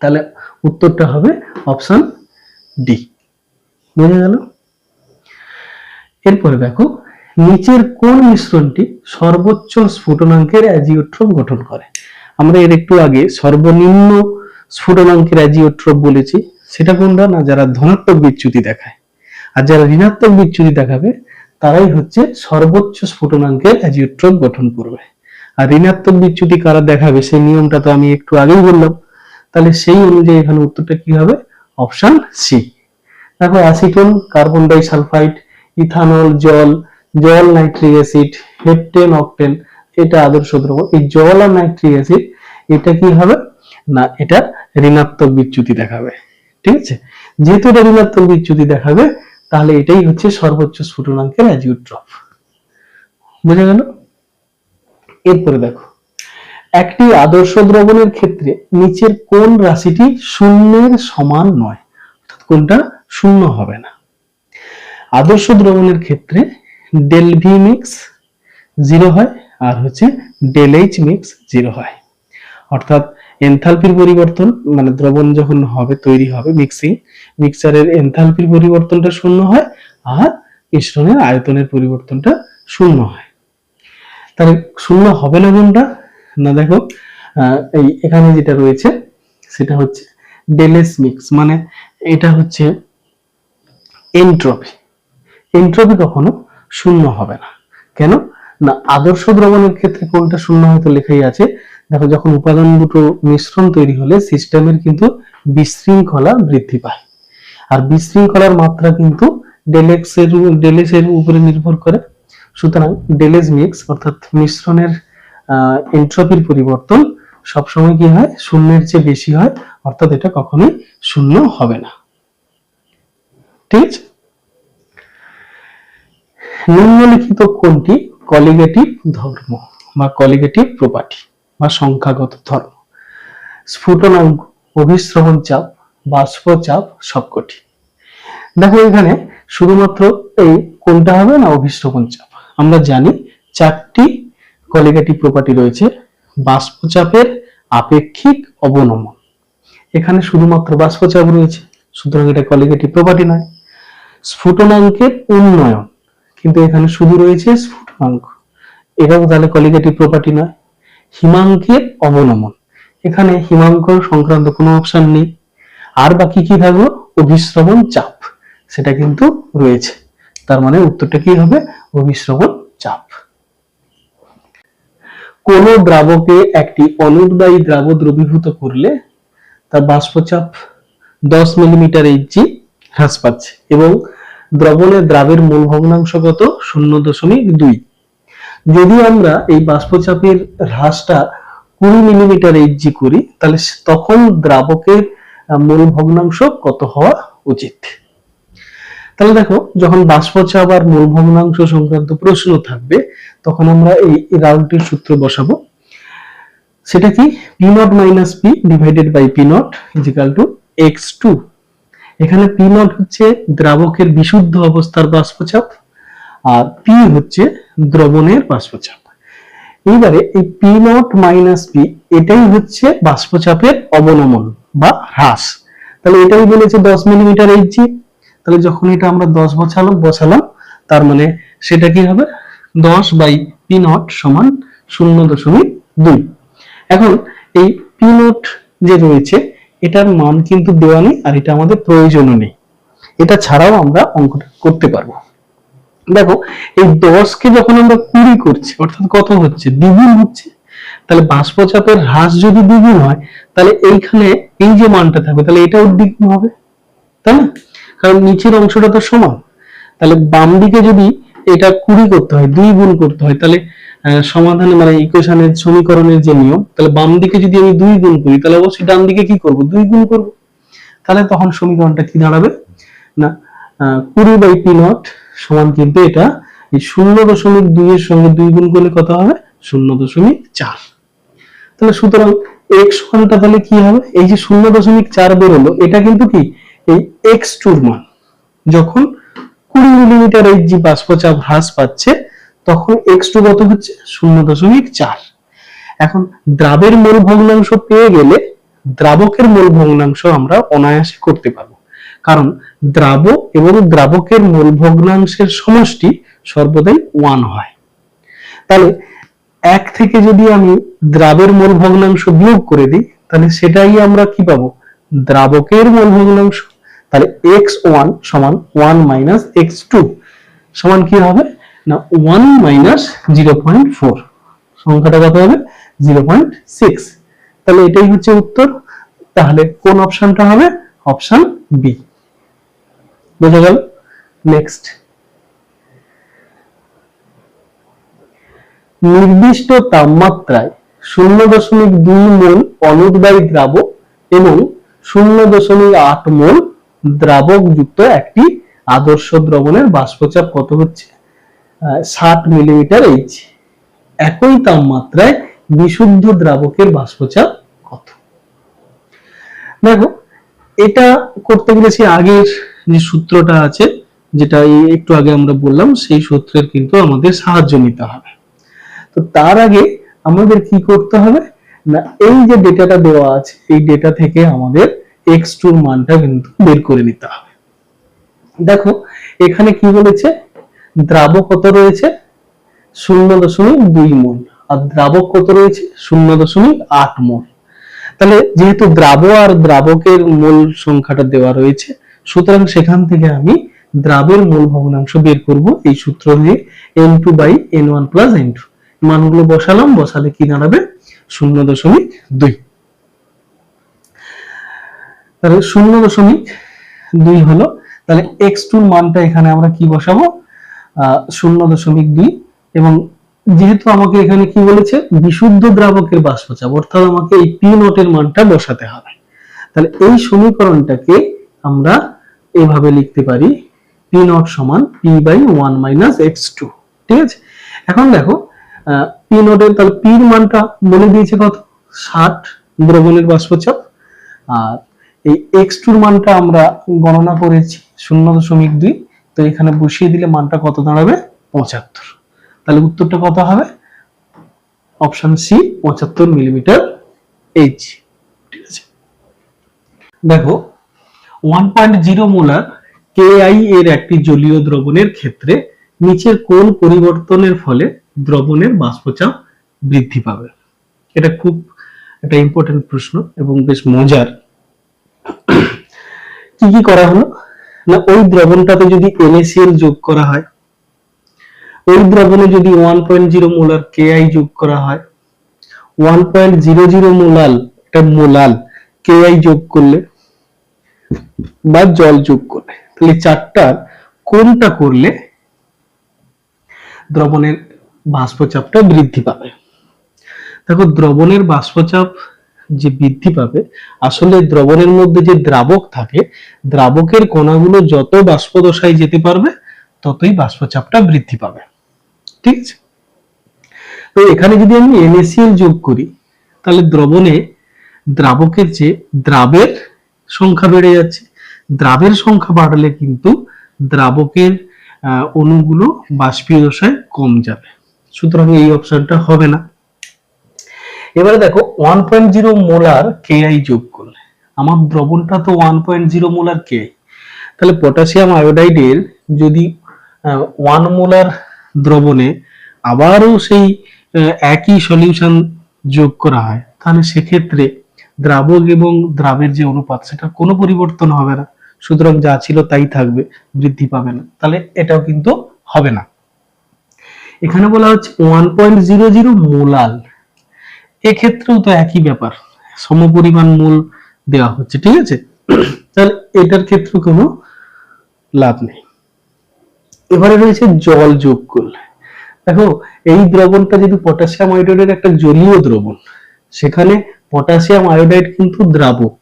তাহলে উত্তরটা হবে অপশন ডি। বুঝে গেল? এরপরে দেখো নিচের কোন মিশ্রণটি সর্বোচ্চ স্ফুটনাঙ্কের অ্যাজিওট্রপ গঠন করে? আমরা এর একটু আগে সর্বনিম্ন স্ফুটনাঙ্কের অ্যাজিওট্রপ বলেছি, সেটা কোনটা? না, যারা ধনাত্মক বিচ্যুতি দেখায়। আর যারা ঋণাত্মক বিচ্যুতি দেখাবে তারাই হচ্ছে সর্বোচ্চ স্ফুটনাঙ্কের অ্যাজিওট্রপ গঠন করবে। আর ঋণাত্মক বিচ্যুতি কারা দেখাবে সেই নিয়মটা তো আমি একটু আগেই বললাম। তাহলে সেই অনুযায়ী এখানে উত্তরটা কি হবে? Option C. দেখো acetone, carbon disulphide, ethanol, জল, নাইট্রিক অ্যাসিড, হেপটেন, অকটেন, এটা আদর্শ দ্রবণ। এই জল আর নাইট্রিক অ্যাসিড এটা কি হবে? না, এটা ঋণাত্মক বিচ্যুতি দেখাবে। ঠিক আছে, যেহেতু এটা ঋণাত্মক বিচ্যুতি দেখাবে তাহলে এটাই হচ্ছে সর্বোচ্চ স্ফুটনাঙ্কের অ্যাজিওট্রপ। বুঝা গেল? এরপরে দেখো একটি আদর্শ দ্রবণের ক্ষেত্রে নিচের কোন রাশিটি শূন্যের সমান নয়? অর্থাৎ কোনটা শূন্য হবে না? আদর্শ দ্রবণের ক্ষেত্রে ডেল ভি মিক্স 0 হয় আর হচ্ছে ডেল এইচ মিক্স 0 হয়। অর্থাৎ এনথালপির পরিবর্তন, মানে দ্রবণ যখন হবে তৈরি হবে মিক্সারের এনথালপির পরিবর্তনটা শূন্য হয় আর মিশ্রণের আয়তনের পরিবর্তনটা শূন্য হয়। তাহলে শূন্য হবে না কোনটা? না দেখো এই এখানে যেটা রয়েছে সেটা হচ্ছে ডেলেস মিক্স, মানে এটা হচ্ছে এনট্রপি। এনট্রপি কখনো শূন্য হবে না। কেন? না, আদর্শ দ্রবণের ক্ষেত্রে কোনটা শূন্য হয়তো লেখাই আছে। দেখো যখন উপাদান দুটো মিশ্রণ তৈরি হলে সিস্টেমের কিন্তু বিশৃঙ্খলা বৃদ্ধি পায়, আর বিশৃঙ্খলার মাত্রা কিন্তু ডেলেস এর উপরে নির্ভর করে। সুতরাং ডেলেস মিক্স অর্থাৎ মিশ্রণের এনট্রপির পরিবর্তন সবসময় কি হয়? শূন্যের চেয়ে বেশি হয়, অর্থাৎ এটা কখনোই শূন্য হবে না। ঠিক আছে, নিম্নলিখিত কোনটি কলিগেটিভ ধর্ম বা কলিগেটিভ প্রপার্টি বা সংখ্যাগত ধর্ম? স্ফুটনাঙ্ক, অভিস্রবণ চাপ, বাষ্প চাপ, সবকটি। দেখো এখানে শুধুমাত্র এই কোনটা হবে না, অভিস্রবণ চাপ। আমরা জানি 4টি কলিগেটিভ প্রপার্টি রয়েছে। বাষ্পচাপের আপেক্ষিক অবনমন, এখানে শুধুমাত্র বাষ্পচাপ রয়েছে, সুতরাং এটা কলিগেটিভ প্রপার্টি নয়। স্ফুটনাঙ্কের উন্নয়ন, কিন্তু এখানে শুধু রয়েছে স্ফুটনাঙ্ক, এটাও তাহলে কলিগেটিভ প্রপার্টি নয়। হিমাঙ্কের অবনমন, এখানে হিমাঙ্ক সংক্রান্ত কোনো অপশন নেই। আর বাকি কি থাকলো? অভিস্রবণ চাপ, সেটা কিন্তু রয়েছে। তার মানে উত্তরটা কি হবে? অভিস্রবণ চাপ। কোন দ্রাবকে একটি অনুদ্বায়ী দ্রাব দ্রবীভূত করলে তার বাষ্পচাপ 10 মিলিমিটার এইচজি হ্রাস পাচ্ছে এবং দ্রাবের মূল ভগ্নাংশ কত? 0.2। যদি আমরা এই বাষ্পচাপের হ্রাসটা 20 মিলিমিটার এইচজি করি তাহলে তখন দ্রাবকের মূল ভগ্নাংশ কত হওয়া উচিত? তাহলে দেখো যখন বাষ্পচাপ আর মূল ভগ্নাংশ সংক্রান্ত প্রশ্ন থাকবে তখন আমরা এই রাউন্ডটির সূত্র বসাবো। সেটা কি? P0 - P divided by P0 x2। এখানে P0 হচ্ছে দ্রাবকের বিশুদ্ধ অবস্থার বাষ্পচাপ আর P হচ্ছে দ্রবণের বাষ্পচাপ। এইবারে এই P0 - P এটাই হচ্ছে বাষ্পচাপের অবনমন বা হ্রাস। তাহলে এটাই বলেছে 10 মিলিমিটার এইচজি। তাহলে যখন এটা আমরা 10 বসালাম তার মানে সেটা কি হবে? 10 বাই P0 সমান 0.2। এখন এই P0 যে রয়েছে এটার মান কিন্তু দেওয়া নেই, আর এটা আমাদের প্রয়োজনও নেই। এটা ছাড়াও আমরা অঙ্কটা করতে পারবো। দেখো, এই 10কে যখন আমরা 20 করছি, অর্থাৎ কত হচ্ছে, দ্বিগুণ হচ্ছে। তাহলে বাষ্পচাপের হ্রাস যদি দ্বিগুণ হয়, তাহলে এইখানে এই যে মানটা থাকবে, তাহলে এটাও দ্বিগুণ হবে, তাই না? কারণ নিচের অংশটা তো সমান। তাহলে বাম দিকে যদি এটা 20 করতে হয়, 2 গুণ করতে হয়, তাহলে সমাধানে মানে ইকুয়েশনের সমীকরণের যে নিয়ম, তাহলে বাম দিকে যদি আমি 2 গুণ করি, তাহলে অবশ্যই ডান দিকে কি করব, 2 গুণ করব। তাহলে তখন সমীকরণটা কি দাঁড়াবে না, 20/p0 সমান কিন্তু এটা এই 0.2 এর সঙ্গে 2 গুণ করলে কত হবে, 0.4। তাহলে সুতরাং x মানটা তাহলে কি হবে, এই যে 0.4 বেরোলো, এটা কিন্তু কি এই x2 এর মান। যখন 20 মিলিমিটার এই যে বাষ্পচাপ হ্রাস পাচ্ছে, তখন x2 কত হচ্ছে, 0.4। এখন দ্রাবের মোল ভগ্নাংশ পেয়ে গেলে দ্রাবকের মোল ভগ্নাংশ আমরা অনায়াসে করতে পারবো, কারণ দ্রাব এবং দ্রাবকের মোল ভগ্নাংশের সমষ্টি সর্বদাই 1 হয়। তাহলে 1 থেকে যদি আমি দ্রাবের মোল ভগ্নাংশ বিয়োগ করে দিই, তাহলে সেটাই আমরা কি পাবো, দ্রাবকের মোল ভগ্নাংশ। তাহলে x1 সমান 1 মাইনাস x2 সমান কি হবে না, 1 মাইনাস 0.4, সংখ্যাটা কত হবে, 0.6। তাহলে এটাই হচ্ছে উত্তর। তাহলে কোন অপশনটা হবে, অপশন বি। বোঝা গেল? নেক্সট, নির্দিষ্ট তাপমাত্রায় 0.2 মোল অনুদ্বায়ী দ্রাবক এবং 0.8 মোল দ্রাবক যুক্ত একটি আদর্শ দ্রবণের বাষ্পচাপ কত হচ্ছে, 60 মিলিমিটার এইচ। একই তাপমাত্রায় বিশুদ্ধ দ্রাবকের বাষ্পচাপ কত? দেখো, এটা করতে গেলে সেই আগের যে সূত্রটা আছে, যেটা একটু আগে আমরা বললাম, সেই সূত্রের কিন্তু আমাদের সাহায্য নিতে হবে। তো তার আগে আমাদের কি করতে হবে না, এই যে ডেটাটা দেওয়া আছে, এই ডেটা থেকে আমাদের x2 এর মানটা কিন্তু বের করে নিতে হবে। দেখো, এখানে কি বলেছে, দ্রাবক কত রয়েছে, 0.2 মোল, আর দ্রাবক কত রয়েছে, 0.8 মোল। তাহলে যেহেতু দ্রাব আর দ্রাবকের মোল সংখ্যাটা দেওয়া রয়েছে, সুতরাং সেখান থেকে আমি দ্রাবের মোল ভগ্নাংশ বের করব এই সূত্র দিয়ে, n2/n1 + n2। মানগুলো বসালাম, বসালে কি দাঁড়াবে, 0.2। তাহলে 0.2 হলো। তাহলে x2 এর মানটা এখানে আমরা কি বসাবো, 0.2। এবং যেহেতু আমাকে এখানে কি বলেছে, বিশুদ্ধ দ্রাবকের বাষ্পচাপ, অর্থাৎ আমাকে এই p0 এর মানটা বসাতে হবে। তাহলে এই সমীকরণটাকে আমরা এইভাবে লিখতে পারি, p0 সমান p/1 - x2। ঠিক আছে? এখন দেখো, p0 এর তাহলে p এর মানটা বলে দিয়েছে কত, 60 দ্রবণের বাষ্পচাপ, আর এই x2 এর মানটা আমরা গণনা করেছি 0.2। তো এখানে বসিয়ে দিলে মানটা কত দাঁড়াবে, 75। তাহলে উত্তরটা কত হবে, অপশন সি, 75 মিলিমিটার এইচ। ঠিক আছে? দেখো, 1.0 মোলার KI এর একটি জলীয় দ্রবণের ক্ষেত্রে নিচের কোন পরিবর্তনের ফলে দ্রবণের বাষ্পচাপ বৃদ্ধি পাবে? এটা খুব একটা ইম্পর্টেন্ট প্রশ্ন এবং বেশ মজার। কি কি করা হলো না, ওই দ্রবণটাতে যদি NaCl যোগ করা হয়, ওই দ্রবণে যদি 1.0 মোলার KI যোগ করা হয়, 1.00 মোলাল, এটা মোলাল KI যোগ করলে বা জল যোগ করলে, তাহলে চারটার কোনটা করলে দ্রবণের বাষ্পচাপটা বৃদ্ধি পাবে? দেখো, দ্রবণের বাষ্পচাপ যে বৃদ্ধি পাবে, আসলে দ্রবণের মধ্যে যে দ্রাবক থাকে, দ্রাবকের কণাগুলো যত বাষ্প দশায় যেতে পারবে, ততই বাষ্পচাপটা বৃদ্ধি পাবে। ঠিক আছে? তো এখানে যদি আমি NaCl যোগ করি, তাহলে দ্রবণে দ্রাবকের যে দ্রাবের সংখ্যা বেড়ে যাচ্ছে, দ্রাবের সংখ্যা বাড়লে কিন্তু দ্রাবকের অণুগুলো বাষ্পীয় দশায় কম যাবে, সুতরাং এই অপশনটা হবে না। এবারে দেখো, 1.0 মোলার KI যোগ করলে আমার দ্রবণটা তো 1.0 মোলার KI, তাহলে পটাশিয়াম আয়োডাইডের যদি 1 মোলার দ্রবণে আবারও সেই একই সলিউশন যোগ করা হয়, তাহলে সেক্ষেত্রে দ্রাবক এবং দ্রাবের যে অনুপাত সেটা কোনো পরিবর্তন হবে না, সুতরাং যা ছিল তাই থাকবে, বৃদ্ধি পাবে না, তাহলে এটাও কিন্তু হবে না। এখানে বলা হচ্ছে 1.00 মোলাল, এক্ষেত্রেও তো একই ব্যাপার, সমপরিমাণ মোল দেওয়া হচ্ছে, ঠিক আছে। তাহলে এটার ক্ষেত্রে কোনো লাভ নেই। এবারে রয়েছে জল যোগ করলে, দেখো এই দ্রবণটা যদি পটাশিয়াম আয়োডাইডের একটা জলীয় দ্রবণ, সেখানে পটাশিয়াম আয়োডাইড কিন্তু দ্রাবক,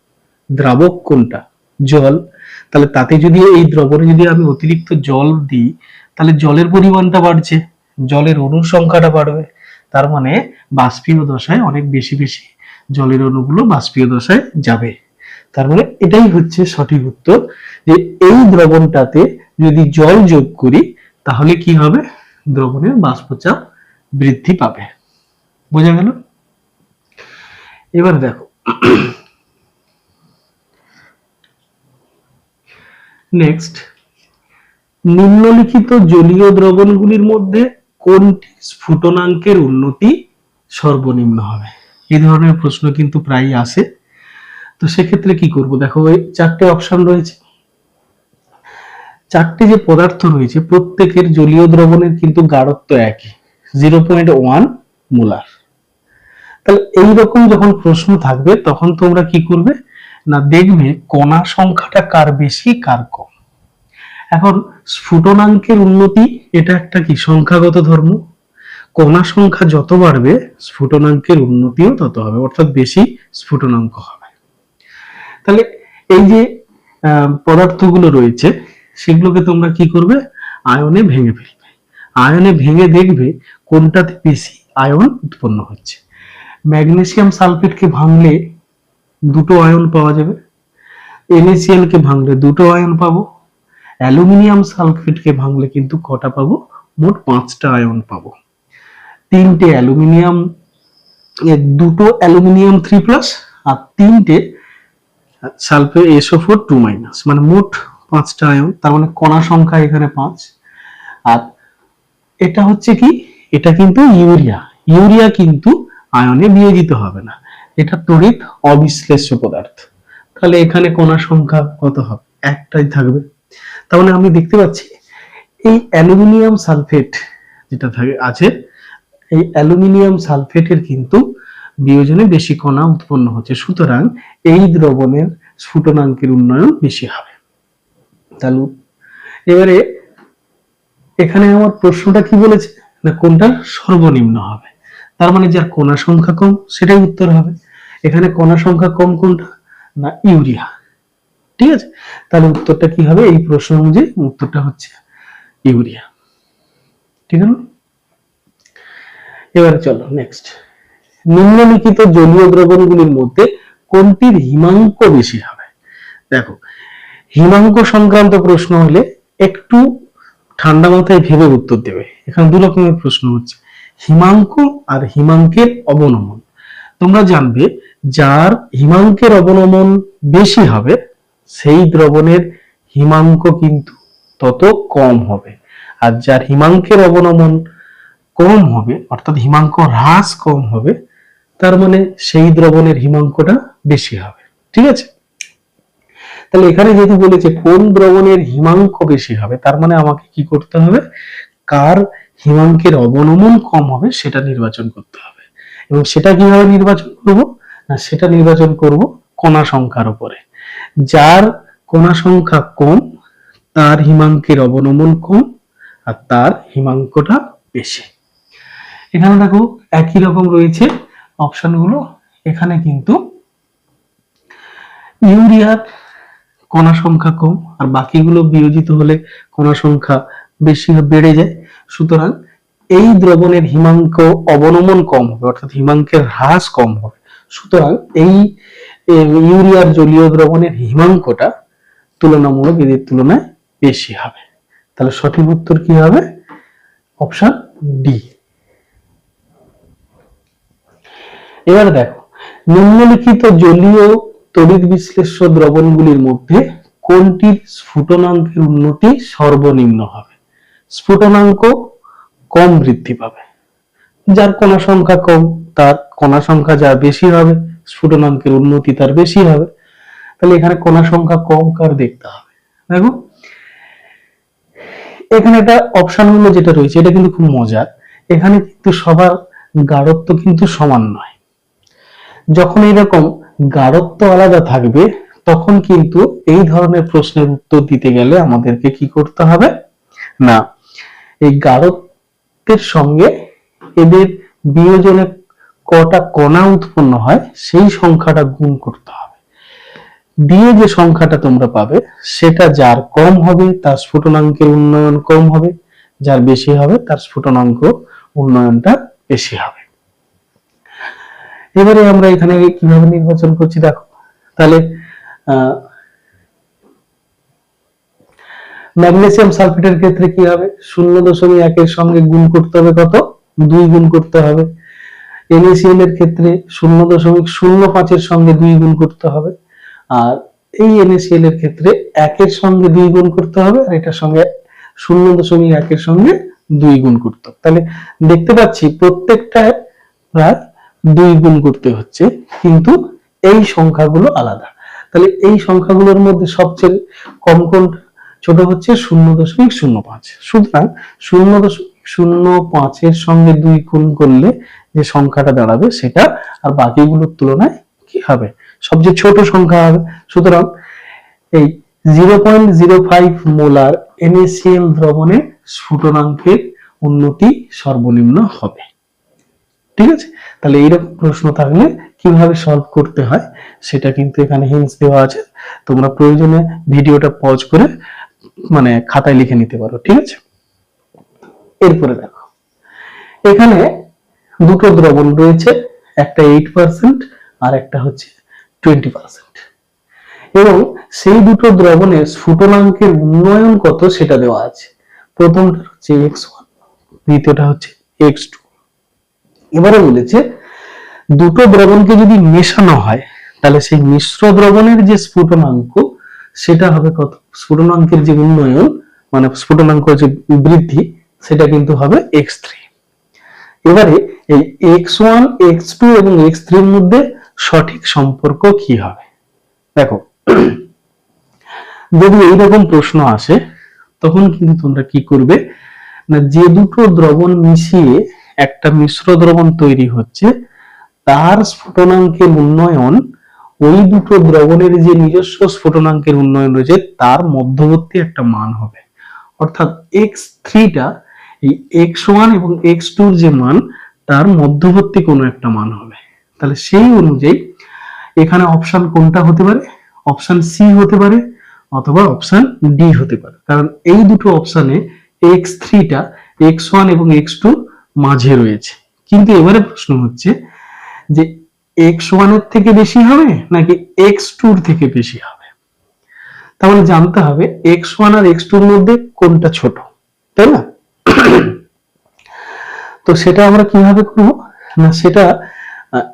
দ্রাবক কোনটা? জল। তাহলে তাতে যদি এই দ্রবণে যদি আমি অতিরিক্ত জল দিই, তাহলে জলের পরিমাণটা বাড়ছে, জলের অণুর সংখ্যাটা বাড়বে, তার মানে বাষ্পীয় দশায় অনেক বেশি বেশি জলের অণুগুলো বাষ্পীয় দশায় যাবে। তার মানে এটাই হচ্ছে সঠিক উত্তর, যে এই দ্রবণটাতে যদি জল যোগ করি তাহলে কি হবে? দ্রবণের বাষ্পচাপ বৃদ্ধি পাবে। বোঝা গেল? এবার দেখো নেক্সট, নিম্নলিখিত জলীয় দ্রবণগুলির মধ্যে কোনটি স্ফুটনাঙ্কের উন্নতি সর্বনিম্ন হবে? এই ধরনের প্রশ্ন কিন্তু প্রায়ই আসে। তো সেক্ষেত্রে কি করব? দেখো এই চারটে অপশন রয়েছে, চারটে যে পদার্থ রয়েছে প্রত্যেকের জলীয় দ্রবণের কিন্তু গাঢ়ত্ব একই, 0.1 মোলার। তাহলে এইরকম যখন প্রশ্ন থাকবে তখন তোমরা কি করবে না, দেখবে কণা সংখ্যাটা কার বেশি কার কম। এখন স্ফুটনাঙ্কের উন্নতি এটা একটা কি সংখ্যাগত ধর্ম, কণা সংখ্যা যত বাড়বে স্ফুটনাঙ্কের উন্নতিও তত হবে, অর্থাৎ বেশি স্ফুটনাঙ্ক হবে। তাহলে এই যে পদার্থগুলো রয়েছে সেগুলোকে তোমরা কি করবে, আয়নে ভেঙে ফেলবে, আয়নে ভেঙে দেখবে কোনটাতে বেশি আয়ন উৎপন্ন হচ্ছে। ম্যাগনেসিয়াম সালফেটকে ভাঙলে দুটো আয়ন পাওয়া যাবে, NaCl কে ভাঙলে দুটো আয়ন পাবো, অ্যালুমিনিয়াম সালফেটকে ভাঙলে কিন্তু কটা পাবো? মোট 5টা আয়ন পাবো। তিনটে অ্যালুমিনিয়াম, দুটো অ্যালুমিনিয়াম 3+ আর তিনটে সালফেট SO4 2-, মানে মোট 5টা আয়ন। তার মানে কণা সংখ্যা এখানে 5। আর এটা হচ্ছে কি, এটা কিন্তু ইউরিয়া, ইউরিয়া কিন্তু আয়নে বিয়োজিত হবে না, এটা তড়িৎ অবিশ্লেষ্য পদার্থ। তাহলে এখানে কণা সংখ্যা কত হবে? একটাই থাকবে। তাহলে আমি দেখতে পাচ্ছি এই অ্যালুমিনিয়াম সালফেট যেটা আছে, এই অ্যালুমিনিয়াম সালফেটের কিন্তু বিয়োজনে বেশি কণা উৎপন্ন হচ্ছে, সুতরাং এই দ্রবণের স্ফুটনাঙ্কের উন্নয়ন বেশি হবে। তাহলে এবারে এখানে আমার প্রশ্নটা কি বলেছে না, কোনটা সর্বনিম্ন হবে, তার মানে যার কণা সংখ্যা কম সেটাই উত্তর হবে। এখানে কণা সংখ্যা কম কোনটা না, ইউরিয়া, ঠিক আছে। তাহলে উত্তরটা কি হবে? এই প্রশ্ন অনুযায়ী উত্তরটা হচ্ছে ইউরিয়া, ঠিক আছে। এবারে চলো নেক্সট, নিম্নলিখিত জলীয় দ্রবণগুলির মধ্যে কোনটির হিমাঙ্ক বেশি হবে? দেখো হিমাঙ্ক সংক্রান্ত প্রশ্ন হলে একটু ঠান্ডা মাথায় ভেবে উত্তর দেবে। এখানে দু রকমের প্রশ্ন হচ্ছে, হিমাঙ্ক আর হিমাঙ্কের অবনমন। তোমরা জানবে যার হিমাঙ্কের অবনমন বেশি হবে সেই দ্রবণের হিমাঙ্ক কিন্তু তত কম হবে, আর যার হিমাঙ্কের অবনমন কম হবে অর্থাৎ হিমাঙ্ক হ্রাস কম হবে, তার মানে সেই দ্রবণের হিমাঙ্কটা বেশি হবে, ঠিক আছে। তাহলে এখানে যেহেতু বলেছে কোন দ্রবণের হিমাঙ্ক বেশি হবে, তার মানে আমাকে কি করতে হবে, কার হিমাঙ্কের অবনমন কম হবে সেটা নির্বাচন করতে হবে। এবং সেটা কিভাবে নির্বাচন করব না, সেটা নির্বাচন করব কণা সংখ্যার উপরে। যার কণা সংখ্যা কম তার হিমাঙ্কের অবনমন কম আর তার হিমাঙ্কটা বেশি। এখানে দেখো একই রকম রয়েছে অপশনগুলো, এখানে কিন্তু ইউরিয়ার কণা সংখ্যা কম আর বাকিগুলো বিয়োজিত হলে কণা সংখ্যা বেশি বেড়ে যায়, সুতরাং এই দ্রবণের হিমাঙ্ক অবনমন কম হবে অর্থাৎ হিমাঙ্কের হ্রাস কম হবে, সুতরাং এই ইউরিয়ার জলীয় দ্রবণের হিমাঙ্কটা তুলনামূলক এদের তুলনায় বেশি হবে। তাহলে সঠিক উত্তর কি হবে? Option D. এবার দেখো নিম্নলিখিত জলীয় তড়িৎ বিশ্লেষ্য দ্রবণগুলির মধ্যে কোনটির স্ফুটনাঙ্কের উন্নতি সর্বনিম্ন হবে? স্ফুটনাঙ্ক কম বৃদ্ধি পাবে, যার কণা সংখ্যা কম তার কণা সংখ্যা যা বেশি হবে স্ফুটনাঙ্কের উন্নতি তার বেশি হবে। তাহলে এখানে কণা সংখ্যা কম কার দেখতে হবে। দেখো এখানে একটা অপশন গুলো যেটা রয়েছে এটা কিন্তু খুব মজার। এখানে কিন্তু সবার গাঢ়ত্ব কিন্তু সমান নয়। যখন এরকম গাঢ়ত্ব আলাদা থাকবে তখন কিন্তু এই ধরনের প্রশ্নের উত্তর দিতে গেলে আমাদেরকে কি করতে হবে না, এই গাঢ়ত্বের সঙ্গে এদের বিয়োজনে কটা কণা উৎপন্ন হয় সেই সংখ্যাটা গুণ করতে হবে, দিয়ে যে সংখ্যাটা তোমরা পাবে সেটা যার কম হবে তার স্ফুটনাঙ্কের উন্নয়ন কম হবে, যার বেশি হবে তার স্ফুটনাঙ্ক উন্নয়নটা বেশি হবে। এবারে আমরা এখানে কিভাবে নির্বাচন করছি দেখো। তাহলে ম্যাগনেসিয়াম সালফেটের ক্ষেত্রে কি হবে, 0.1 এর সঙ্গে গুণ করতে হবে কত, 2 গুণ করতে হবে। NaCl এর ক্ষেত্রে 0.05 এর সঙ্গে 2 গুণ করতে হবে। আর এই NaCl এর ক্ষেত্রে 1 এর সঙ্গে 2 গুণ করতে হবে, আর এটার সঙ্গে 0.1 এর সঙ্গে 2 গুণ করতে হবে। তাহলে দেখতে পাচ্ছি প্রত্যেকটা প্রায় 2 গুণ করতে হচ্ছে, কিন্তু এই সংখ্যাগুলো আলাদা। তাহলে এই সংখ্যাগুলোর মধ্যে সবচেয়ে কম কোনটা, ছোট হচ্ছে 0.05। সুতরাং 0.05 এর সঙ্গে 2 গুণ করলে যে সংখ্যাটা দাঁড়াবে সেটা আর বাকিগুলোর তুলনায় কি হবে, সবচেয়ে ছোট সংখ্যা হবে। সুতরাং এই 0.05 মোলার NaCl দ্রবণে স্ফুটনাঙ্কের উন্নতি সর্বনিম্ন হবে। ঠিক আছে, তাহলে এইরকম প্রশ্ন থাকলে কিভাবে সলভ করতে হয় সেটা কিন্তু এখানে হিন্টস দেওয়া আছে, তোমরা প্রয়োজনে ভিডিওটা পজ করে মানে খাতায় লিখে নিতে পারো। ঠিক আছে, এরপরে দেখো এখানে দুটো দ্রবণ রয়েছে, একটা 8% আর একটা হচ্ছে 20%, এবং সেই দুটো দ্রবণের স্ফুটনাঙ্কের উন্নয়ন কত সেটা দেওয়া আছে। প্রথমটা হচ্ছে x1, দ্বিতীয়টা হচ্ছে x2। এবারে বলেছে দুটো দ্রবণকে যদি মেশানো হয় তাহলে সেই মিশ্র দ্রবণের যে স্ফুটনাঙ্ক সেটা হবে কত, স্ফুটনাঙ্কের যে উন্নয়ন মানে স্ফুটনাঙ্ক যে বৃদ্ধি সেটা কিন্তু হবে x3। এবারে এই x1, x2 এবং x3 এর মধ্যে সঠিক সম্পর্ক কি হবে দেখো। যদি এইরকম প্রশ্ন আসে তখন কিন্তু তোমরা কি করবে না, যে দুটো দ্রবণ মিশিয়ে একটা মিশ্র দ্রবণ তৈরি হচ্ছে তার স্ফুটনাঙ্কের উন্নয়ন ওই দুটো দ্রবণের যে নিজস্ব স্ফুটনাঙ্কের উন্নয়ন রয়েছে তার মধ্যবর্তী একটা মান হবে। অর্থাৎ x3টা এই x1 এবং x2 এর যে মান তার মধ্যবর্তী কোনো একটা মান হবে। তাহলে সেই অনুযায়ী এখানে অপশন কোনটা হতে পারে, অপশন সি হতে পারে অথবা অপশন ডি হতে পারে, কারণ এই দুটো অপশনে x3টা x1 এবং x2 মাঝে রয়েছে। কিন্তু এবারে প্রশ্ন হচ্ছে যে x1 এর থেকে বেশি হবে নাকি x2 এর থেকে বেশি হবে, তাহলে জানতে হবে x1 আর x2 এর মধ্যে কোনটা ছোট, তাই না? তো সেটা আমরা কিভাবে করব না, সেটা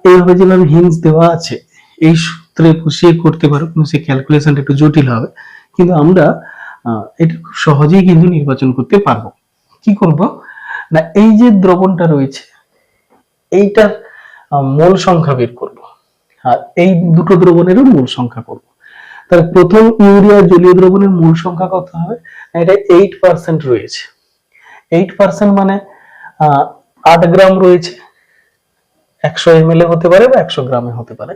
এইভাবে যেভাবে হিন্টস দেওয়া আছে এই সূত্রে বসিয়ে করতে পারো, কিন্তু সেই ক্যালকুলেশনটা একটু জটিল হবে, কিন্তু আমরা এটা খুব সহজেই কিন্তু নির্বাচন করতে পারবো। কি করব না, এই যে দ্রবণটা রয়েছে এইটার মোল সংখ্যা বের করব, আর এই দুটো দ্রবণেরও মোল সংখ্যা করব। তাহলে প্রথম ইউরিয়া জলীয় দ্রবণের মোল সংখ্যা কত হবে, এটা 8% রয়েছে। 8% মানে 8 গ্রাম রয়েছে, 100 ml হতে পারে বা 100 গ্রামে হতে পারে,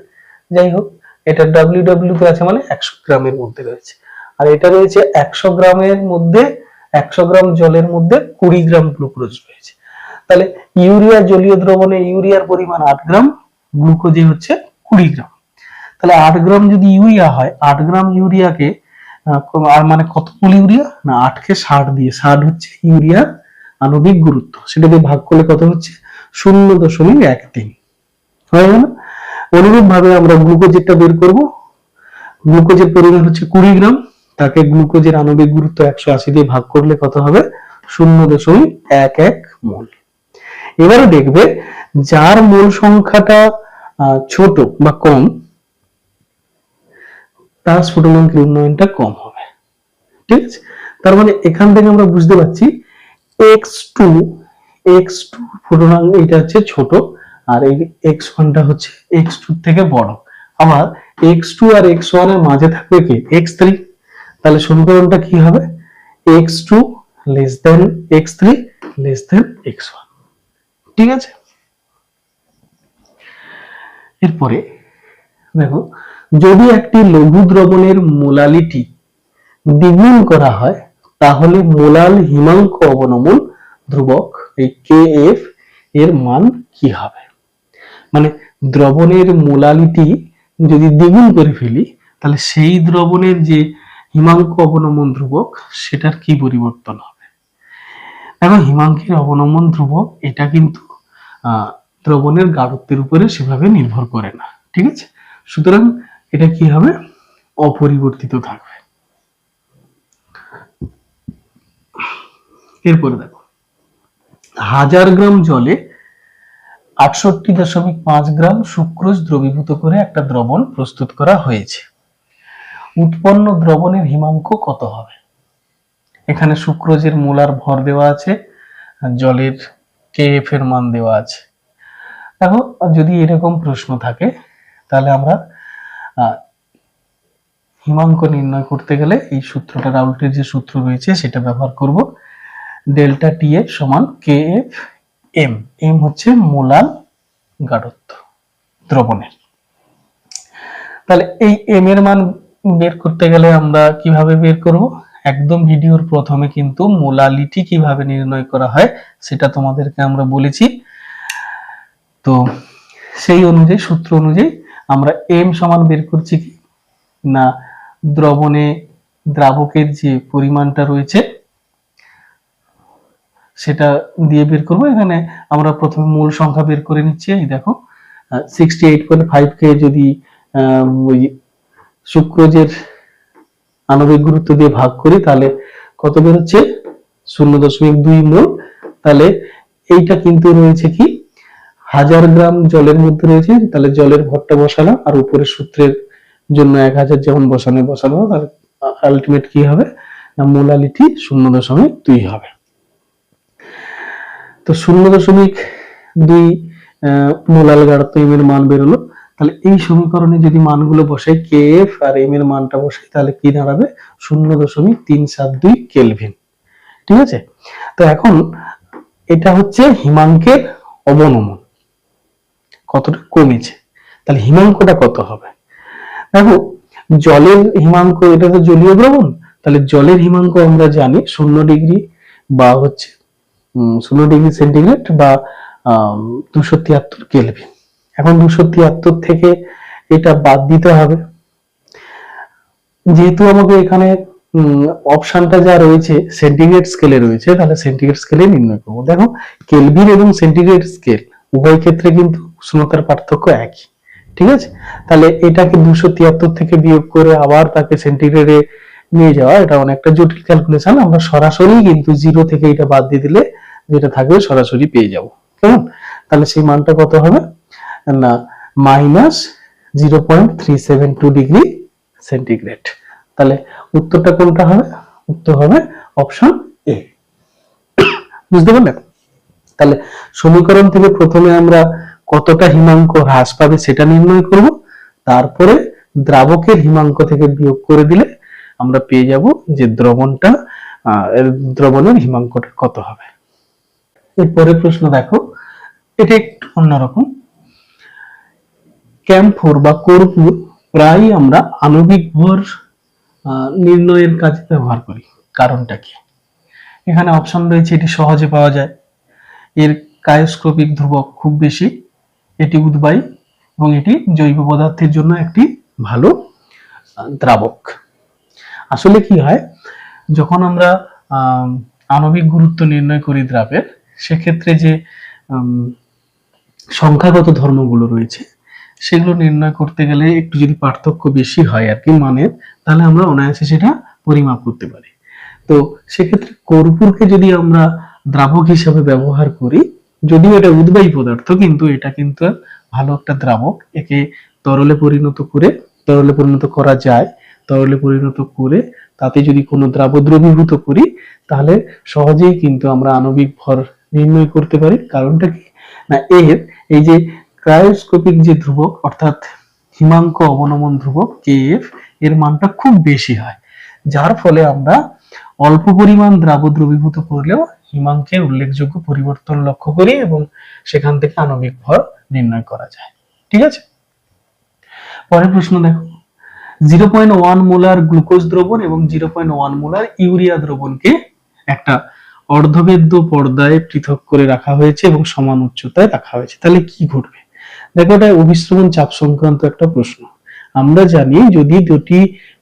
যাই হোক এটা WW তে আছে মানে 100 গ্রামের মধ্যে রয়েছে। আর এটা রয়েছে 100 গ্রামের মধ্যে 100 গ্রাম জলের মধ্যে 20 গ্রাম গ্লুকোজ রয়েছে। তাহলে ইউরিয়া জলীয় দ্রবণে ইউরিয়ার পরিমাণ 8 গ্রাম, গ্লুকোজে হচ্ছে 20 গ্রাম। তাহলে 8 গ্রাম যদি ইউরিয়া হয়, 8 গ্রাম ইউরিয়াকে আর মানে কত মোল ইউরিয়া না 8 কে 60 দিয়ে, 60 হচ্ছে ইউরিয়ার আণবিক গুরুত্ব, সেটা দিয়ে ভাগ করলে কত হচ্ছে 0.13 হয়ে গেল। অনুরূপ ভাবে আমরা গ্লুকোজেরটা বের করব, গ্লুকোজের পরিমাণ হচ্ছে 20 গ্রাম, তাকে গ্লুকোজের আণবিক গুরুত্ব 180 দিয়ে ভাগ করলে কত হবে 0.11 মোল। এবারে দেখবে যার মোল সংখ্যাটা ছোট বা কম তার স্ফুটনাঙ্কের উন্নয়নটা কম হবে। ঠিক আছে, তার মানে এখান থেকে আমরা বুঝতে পারছি x2 স্ফুটনাঙ্ক এটা হচ্ছে ছোট আর এই x1টা হচ্ছে x2 থেকে বড়। আবার x2 আর x1 এর মাঝে থাকবে কি x3। তাহলে সমীকরণটা কি হবে, x2 less than x3 less than x1। ঠিক আছে, এরপরে দেখো, যদি একটি লঘু দ্রবণের মোলালিটি দ্বিগুণ করা হয় তাহলে মোলাল হিমাঙ্ক অবনমন ধ্রুবক এই kf এর মান কি হবে। মানে দ্রবণের মোলালিটি যদি দ্বিগুণ করে ফেলি তাহলে সেই দ্রবণের যে হিমাঙ্ক অবনমন ধ্রুবক সেটার কি পরিবর্তন হবে। দেখো, হিমাঙ্কের অবনমন ধ্রুবক এটা কিন্তু দ্রবণের গাঢ়ত্বের উপরে সেভাবে নির্ভর করে না। ঠিক আছে, সুতরাং এটা কি হবে, অপরিবর্তিত থাকবে। এরপরে দেখো, 1000 গ্রাম জলে 68.5 গ্রাম সুক্রোজ দ্রবীভূত করে একটা দ্রবণ প্রস্তুত করা হয়েছে। উৎপন্ন দ্রবণের হিমাঙ্ক কত হবে। এখানে সুক্রোজের মোলার ভর দেওয়া আছে, জলের kf এর মান দেওয়া আছে। দেখো, যদি এরকম প্রশ্ন থাকে তাহলে আমরা হিমাঙ্ক নির্ণয় করতে গেলে এই সূত্রটা, রাউল্টের যে সূত্র রয়েছে সেটা ব্যবহার করব। ডেল্টা টিএফ সমান kf m, m হচ্ছে মোলাল গাঢ়ত্ব দ্রবণের। তাহলে এই m এর মান বের করতে গেলে আমরা কিভাবে বের করব, একদম ভিডিওর প্রথমে কিন্তু মোলালিটি কিভাবে নির্ণয় করা হয় সেটা তোমাদেরকে আমরা বলেছি। তো সেই অনুযায়ী, সূত্র অনুযায়ী আমরা m সমান বের করছি কি না, দ্রবণে দ্রাবকের যে পরিমাণটা রয়েছে সেটা দিয়ে বের করব। এখানে আমরা প্রথমে মূল সংখ্যা বের করে নিচ্ছি। এই দেখো, 68.5 কে যদি ওই সুক্রোজের আণবিক গুরুত্ব দিয়ে ভাগ করি তাহলে কত বের হচ্ছে, 0.2 মোল। তাহলে এইটা কিন্তু রয়েছে কি 1000 গ্রাম জলের মধ্যে রয়েছে, তাহলে জলের ভরটা বসালাম আর উপরে সূত্রের জন্য 1000 যেমন বসানো তাহলে আলটিমেট কি হবে না, মোলালিটি 0.2 হবে। তো 0.2 মোলাল গাঢ়ত্ব m এর মান বেরোলো। তাহলে এই সমীকরণে যদি মানগুলো বসাই, kf আর m এর মানটা বসাই, তাহলে কি দাঁড়াবে 0.372 কেলভিন। ঠিক আছে, তো এখন এটা হচ্ছে হিমাঙ্কের অবনমন কতটা কমেছে, তাহলে হিমাঙ্কটা কত হবে। দেখো, জলের হিমাঙ্ক, এটা তো জলীয় দ্রবণ, তাহলে জলের হিমাঙ্ক আমরা জানি 0 ডিগ্রি বা হচ্ছে 0 ডিগ্রি সেন্টিগ্রেড বা 273 কেলভিন। এখন 273 থেকে এটা বাদ দিতে হবে, যেহেতু আমাকে এখানে অপশনটা যা রয়েছে সেন্টিগ্রেড স্কেলে রয়েছে, তাহলে সেন্টিগ্রেড স্কেলে নির্ণয় করব। দেখো, কেলভিন এবং সেন্টিগ্রেড স্কেল উভয় ক্ষেত্রে কিন্তু উষ্ণতার পার্থক্য একই। ঠিক আছে, তাহলে এটাকে 273 থেকে বিয়োগ করে আবার তাকে সেন্টিগ্রেডে নিয়ে যাওয়া এটা অনেকটা জটিল ক্যালকুলেশন। আমরা সরাসরি কিন্তু 0 থেকে এটা বাদ দিয়ে দিলে যেটা থাকবে সরাসরি পেয়ে যাব। কেমন, তাহলে সেই মানটা কত হবে না, -0.372 ডিগ্রি সেন্টিগ্রেড। তাহলে উত্তরটা কোনটা হবে, উত্তর হবে অপশন এ। বুঝতে পারলে। তাহলে সমীকরণ থেকে প্রথমে আমরা কতটা হিমাঙ্ক হ্রাস পাবে সেটা নির্ণয় করব, তারপরে দ্রাবকের হিমাঙ্ক থেকে বিয়োগ করে দিলে আমরা পেয়ে যাব যে দ্রবণের হিমাঙ্কটা কত হবে। এরপরে প্রশ্ন দেখো, এটা একটু অন্যরকম। ক্যাম্ফর বা কর্পূর প্রায় আমরা আণবিক ভর নির্ণয়ের কাজে ব্যবহার করি, কারণটা কি। এখানে অপশন রয়েছে, এটি সহজে পাওয়া যায়, এর কায়োস্কোপিক ধ্রুবক খুব বেশি, এটি উদ্বায়ী এবং এটি জৈব পদার্থের জন্য একটি ভালো দ্রাবক। আসলে কি হয়, যখন আমরা আণবিক গুরুত্ব নির্ণয় করি দ্রাবের, সেক্ষেত্রে যে সংখ্যাগত ধর্মগুলো রয়েছে সেগুলো নির্ণয় করতে গেলে একটু যদি পার্থক্য বেশি হয় আর কি মানের, তাহলে আমরা অনায়াসে সেটা পরিমাপ করতে পারি। তো সেক্ষেত্রে কর্পূরকে যদি আমরা দ্রাবক হিসেবে ব্যবহার করি, যদিও এটা উদ্বায়ী পদার্থ, কিন্তু এটা কিন্তু ভালো একটা দ্রাবক। একে তরলে পরিণত করা যায়, তরলে পরিণত করে তাতে যদি কোনো দ্রবীভূত করি তাহলে সহজেই কিন্তু আমরা আণবিক ভর নির্ণয় করতে পারি। কারণটা কি না এর এই যে ক্রায়োস্কোপিক যে ধ্রুবক অর্থাৎ হিমাঙ্ক অবনমন ধ্রুবক কেএফ এর মানটা খুব বেশি হয়, যার ফলে আমরা অল্প পরিমাণ দ্রাব দ্রবীভূত করলেও হিমাঙ্কের উল্লেখযোগ্য পরিবর্তন লক্ষ্য করি এবং সেখান থেকে আণবিক ভর নির্ণয় করা যায়। ঠিক আছে, পরের প্রশ্ন দেখো, 0.1 মোলার গ্লুকোজ দ্রবণ এবং 0.1 মোলার ইউরিয়া দ্রবণকে একটা অর্ধবেদ্য পর্দায় পৃথক করে রাখা হয়েছে এবং সমান উচ্চতায় রাখা হয়েছে, তাহলে কি ঘটবে? দেখো, এটা অভিস্রবণ চাপ সংক্রান্ত একটা প্রশ্ন। আমরা জানি যদি দুটি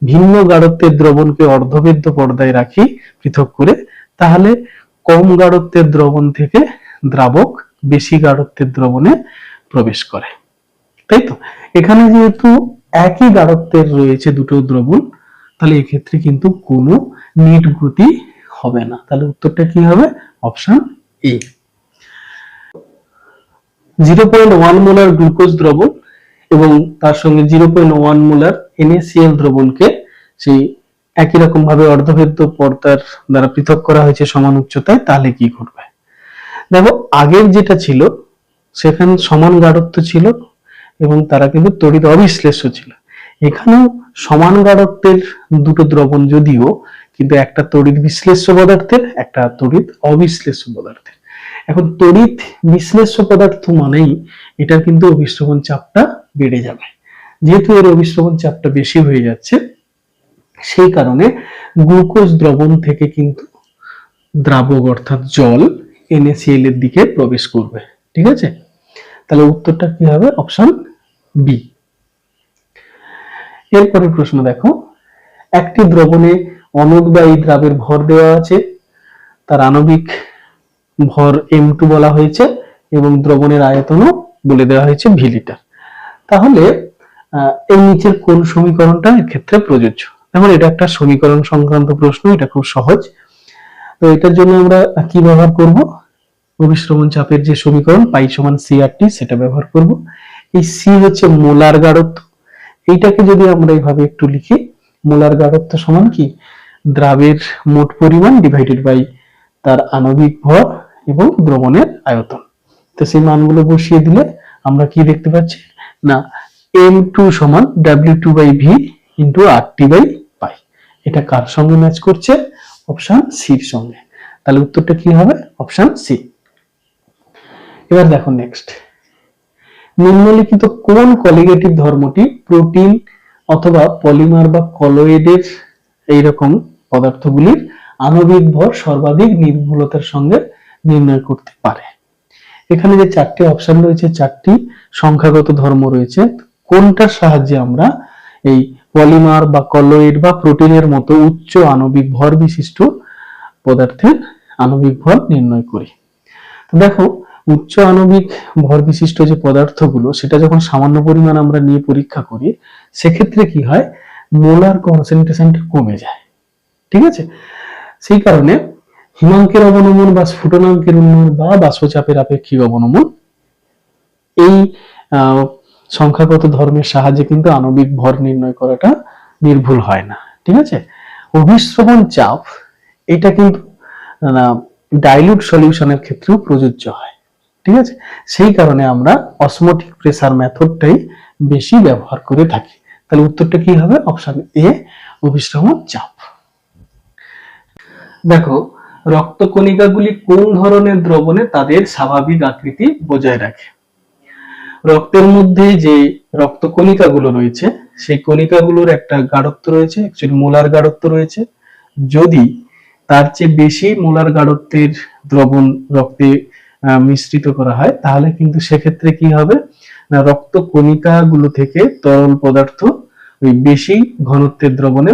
ভিন্ন গাঢ়ত্বের দ্রবণকে অর্ধবেদ্য পর্দায় রাখি পৃথক করে, তাহলে কম গাঢ়ত্বের দ্রবণ থেকে দ্রাবক বেশি গাঢ়ত্বের দ্রবণে প্রবেশ করে, তাই তো? এখানে যেহেতু একই গাঢ়ত্বের রয়েছে দুটো দ্রবণ, তাহলে এক্ষেত্রে কিন্তু কোনো নিট গতি হবে না। তাহলে উত্তরটা কি হবে? Option A. 0.1 মোলার গ্লুকোজ দ্রবণ এবং তার সঙ্গে 0.1 মোলার NaCl দ্রবণকে সেই একই রকম ভাবে অর্ধবেদ্য পর্দার দ্বারা পৃথক করা হয়েছে সমান উচ্চতায়, তাহলে কি ঘটবে? দেখো, আগের যেটা ছিল সেখানে সমান গাঢ়ত্ব ছিল এবং তারা কিন্তু তড়িৎ অবিশ্লেষ্য ছিল। এখানেও সমান গাঢ়ত্বের দুটো দ্রবণ যদিও, কিন্তু একটা তড়িৎ বিশ্লেষ্য পদার্থের, একটা তড়িৎ অবিশ্লেষ্য পদার্থের। এখন তড়িৎ বিশ্লেষ্য পদার্থ মানেই এটার কিন্তু অভিস্রবণ চাপটা বেড়ে যাবে। যেহেতু এর অভিস্রবণ চাপটা বেশি হয়ে যাচ্ছে, সেই কারণে গ্লুকোজ দ্রবণ থেকে কিন্তু দ্রাবক অর্থাৎ জল NaCl এর দিকে প্রবেশ করবে। ঠিক আছে, তাহলে উত্তরটা কি হবে? Option B. এরপরের প্রশ্ন দেখো, একটি দ্রবণে অনুদ্বায়ী দ্রাবের ভর দেওয়া আছে, তার আণবিক ভর m2 বলা হয়েছে এবং দ্রবণের আয়তনও বলে দেওয়া হয়েছে v লিটার। তাহলে এই নিচের কোন সমীকরণটা এর ক্ষেত্রে প্রযোজ্য? যেমন এটা একটা সমীকরণ সংক্রান্ত প্রশ্ন, এটা খুব সহজ। তো এটার জন্য আমরা কি ব্যবহার করব? অভিস্রবণ চাপের যে সমীকরণ পাই সমান CRT, সেটা ব্যবহার করব। এই C হচ্ছে মোলার গাঢ়ত্ব। এইটাকে যদি আমরা এইভাবে একটু লিখি, মোলার গাঢ়ত্ব সমান কি? দ্রাবের মোট পরিমাণ ডিভাইডেড বাই তার আণবিক ভর এবং দ্রবণের আয়তন। তো সেই মানগুলো বসিয়ে দিলে আমরা কি দেখতে পাচ্ছি না, m2 সমান w2/v ইন্টু RT/পাই। এটা কার সঙ্গে ম্যাচ করছে? অপশন সি এর সঙ্গে। তাহলে উত্তরটা কি হবে? Option C. এবার দেখো নেক্সট, নিম্নলিখিত কোন কলিগেটিভ ধর্মটি প্রোটিন অথবা পলিমার বা কলয়েডের এইরকম পদার্থগুলির আণবিক ভর সর্বাধিক নির্ভুলতার সঙ্গে নির্ণয় করতে পারে? এখানে যে চারটি অপশন রয়েছে, চারটি সংখ্যাগত ধর্ম রয়েছে, কোনটার সাহায্যে আমরা এই পলিমার বা কলয়েড বা প্রোটিনের মতো উচ্চ আণবিক ভর বিশিষ্ট পদার্থের আণবিক ভর নির্ণয় করি? তো দেখো, উচ্চ আণবিক ভর বিশিষ্ট যে পদার্থগুলো, সেটা যখন সামান্য পরিমাণ আমরা নিয়ে পরীক্ষা করি, সেক্ষেত্রে কি হয়? মোলার কনসেন্ট্রেশনটা কমে যায়। ঠিক আছে, সেই কারণে হিমাঙ্কের অবনমন বা স্ফুটনাঙ্কের উন্নয়ন বা বাষ্পচাপের আপেক্ষিক অবনমন, এই সংখ্যাগত ধর্মের সাহায্যে কিন্তু আণবিক ভর নির্ণয় করাটা নির্ভুল হয় না। ঠিক আছে, অভিস্রবণ চাপ এটা কিন্তু ডাইলিউট সলিউশনের ক্ষেত্রেও প্রযোজ্য হয়। ঠিক আছে, সেই কারণে আমরা অসমোটিক প্রেসার মেথডটাই বেশি ব্যবহার করে থাকি। তাহলে উত্তরটা কি হবে? অপশন এ, অভিস্রবণ চাপ। দেখো, রক্তকণিকাগুলি কোন ধরনের দ্রবণে তাদের স্বাভাবিক আকৃতি বজায় রাখে? রক্তের মধ্যে যে রক্তকণিকাগুলো রয়েছে, সেই কণিকাগুলোর একটা গাঢ়ত্ব রয়েছে, একচুয়ালি মোলার গাঢ়ত্ব রয়েছে। যদি তার চেয়ে বেশি মোলার গাঢ়ত্বের দ্রবণ রক্তে মিশ্রিত করা হয়, তাহলে কিন্তু সেক্ষেত্রে কি হবে না, রক্ত কণিকাগুলো থেকে তরল পদার্থ ওই বেশি ঘনত্বের দ্রবণে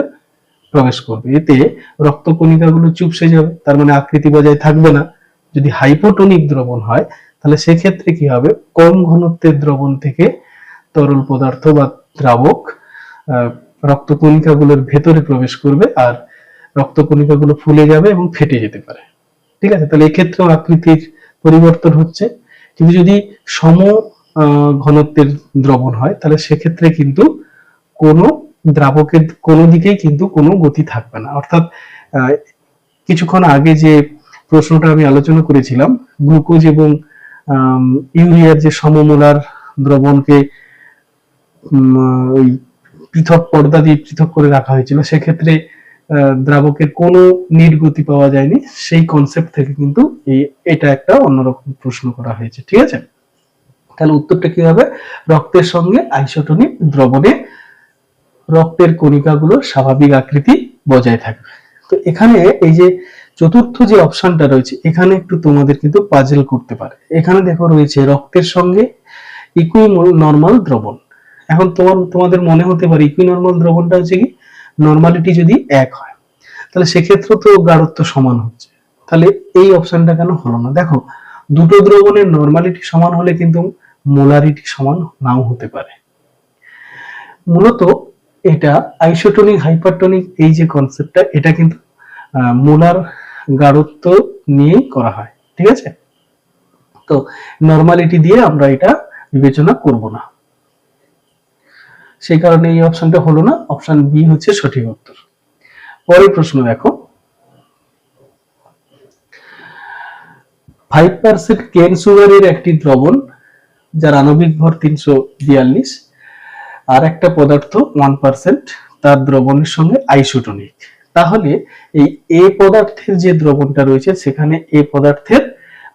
প্রবেশ করবে। এতে রক্ত কণিকাগুলো চুপসে যাবে, তার মানে আকৃতি বজায় থাকবে না। যদি হাইপোটনিক দ্রবণ হয়, তাহলে সেক্ষেত্রে কি হবে? কম ঘনত্বের দ্রবণ থেকে তরল পদার্থ বা দ্রাবক রক্ত কণিকাগুলোর ভেতরে প্রবেশ করবে আর রক্ত কণিকাগুলো ফুলে যাবে এবং ফেটে যেতে পারে। ঠিক আছে, তাহলে এক্ষেত্রেও আকৃতির পরিবর্তন হচ্ছে। কিন্তু যদি সম ঘনত্বের দ্রবণ হয়, তাহলে সেক্ষেত্রে কিন্তু কোনো দ্রাবকের কোনো দিকেই কিন্তু কোনো গতি থাকবে না। অর্থাৎ কিছুক্ষণ আগে যে প্রশ্নটা আমি আলোচনা করেছিলাম, গ্লুকোজ এবং ইউরিয়ার যে সমমোলার দ্রবণকে ওই পৃথক পর্দা দিয়ে পৃথক করে রাখা হয়েছিল, সেক্ষেত্রে দ্রাবকের কোনো নির্গতি পাওয়া যায়নি, সেই কনসেপ্ট থেকে কিন্তু এটা একটা অন্যরকম প্রশ্ন করা হয়েছে। ঠিক আছে, তাহলে উত্তরটা কি হবে? রক্তের সঙ্গে আইসোটোনিক দ্রবণে রক্তের কণিকাগুলো স্বাভাবিক আকৃতি বজায় থাকবে। তো এখানে এই যে চতুর্থ যে অপশনটা রয়েছে, এখানে একটু তোমাদের কিন্তু পাজল করতে পারে। এখানে দেখো রয়েছে রক্তের সঙ্গে ইকুইনর্মাল দ্রবণ। এখন তোমাদের মনে হতে পারে ইকুইনর্মাল দ্রবণটা হচ্ছে কি, নর্মালিটি যদি 1 হয় তাহলে সেক্ষেত্রে তো গাঢ়ত্ব সমান হচ্ছে, তাহলে এই অপশনটা কেন হলো না? দেখো, দুটো দ্রবণের নর্মালিটি সমান হলে কিন্তু মোলারিটি সমান নাও হতে পারে। মূলত এটা আইসোটোনিক হাইপারটোনিক এই যে কনসেপ্টটা, এটা কিন্তু মোলার গাঢ়ত্ব নিয়েই করা হয়। ঠিক আছে, তো নর্মালিটি দিয়ে আমরা এটা বিবেচনা করব না, সেই কারণে এই অপশনটা হলো না। অপশন বি হচ্ছে সঠিক উত্তর। পরের প্রশ্ন দেখো, 5% কেন সুগারের একটি দ্রবণ যার আণবিক ভর 342, আর একটা পদার্থ 1% তার দ্রবণের সঙ্গে আইসোটোনিক, তাহলে এই এ পদার্থের যে দ্রবণটা রয়েছে সেখানে এ পদার্থের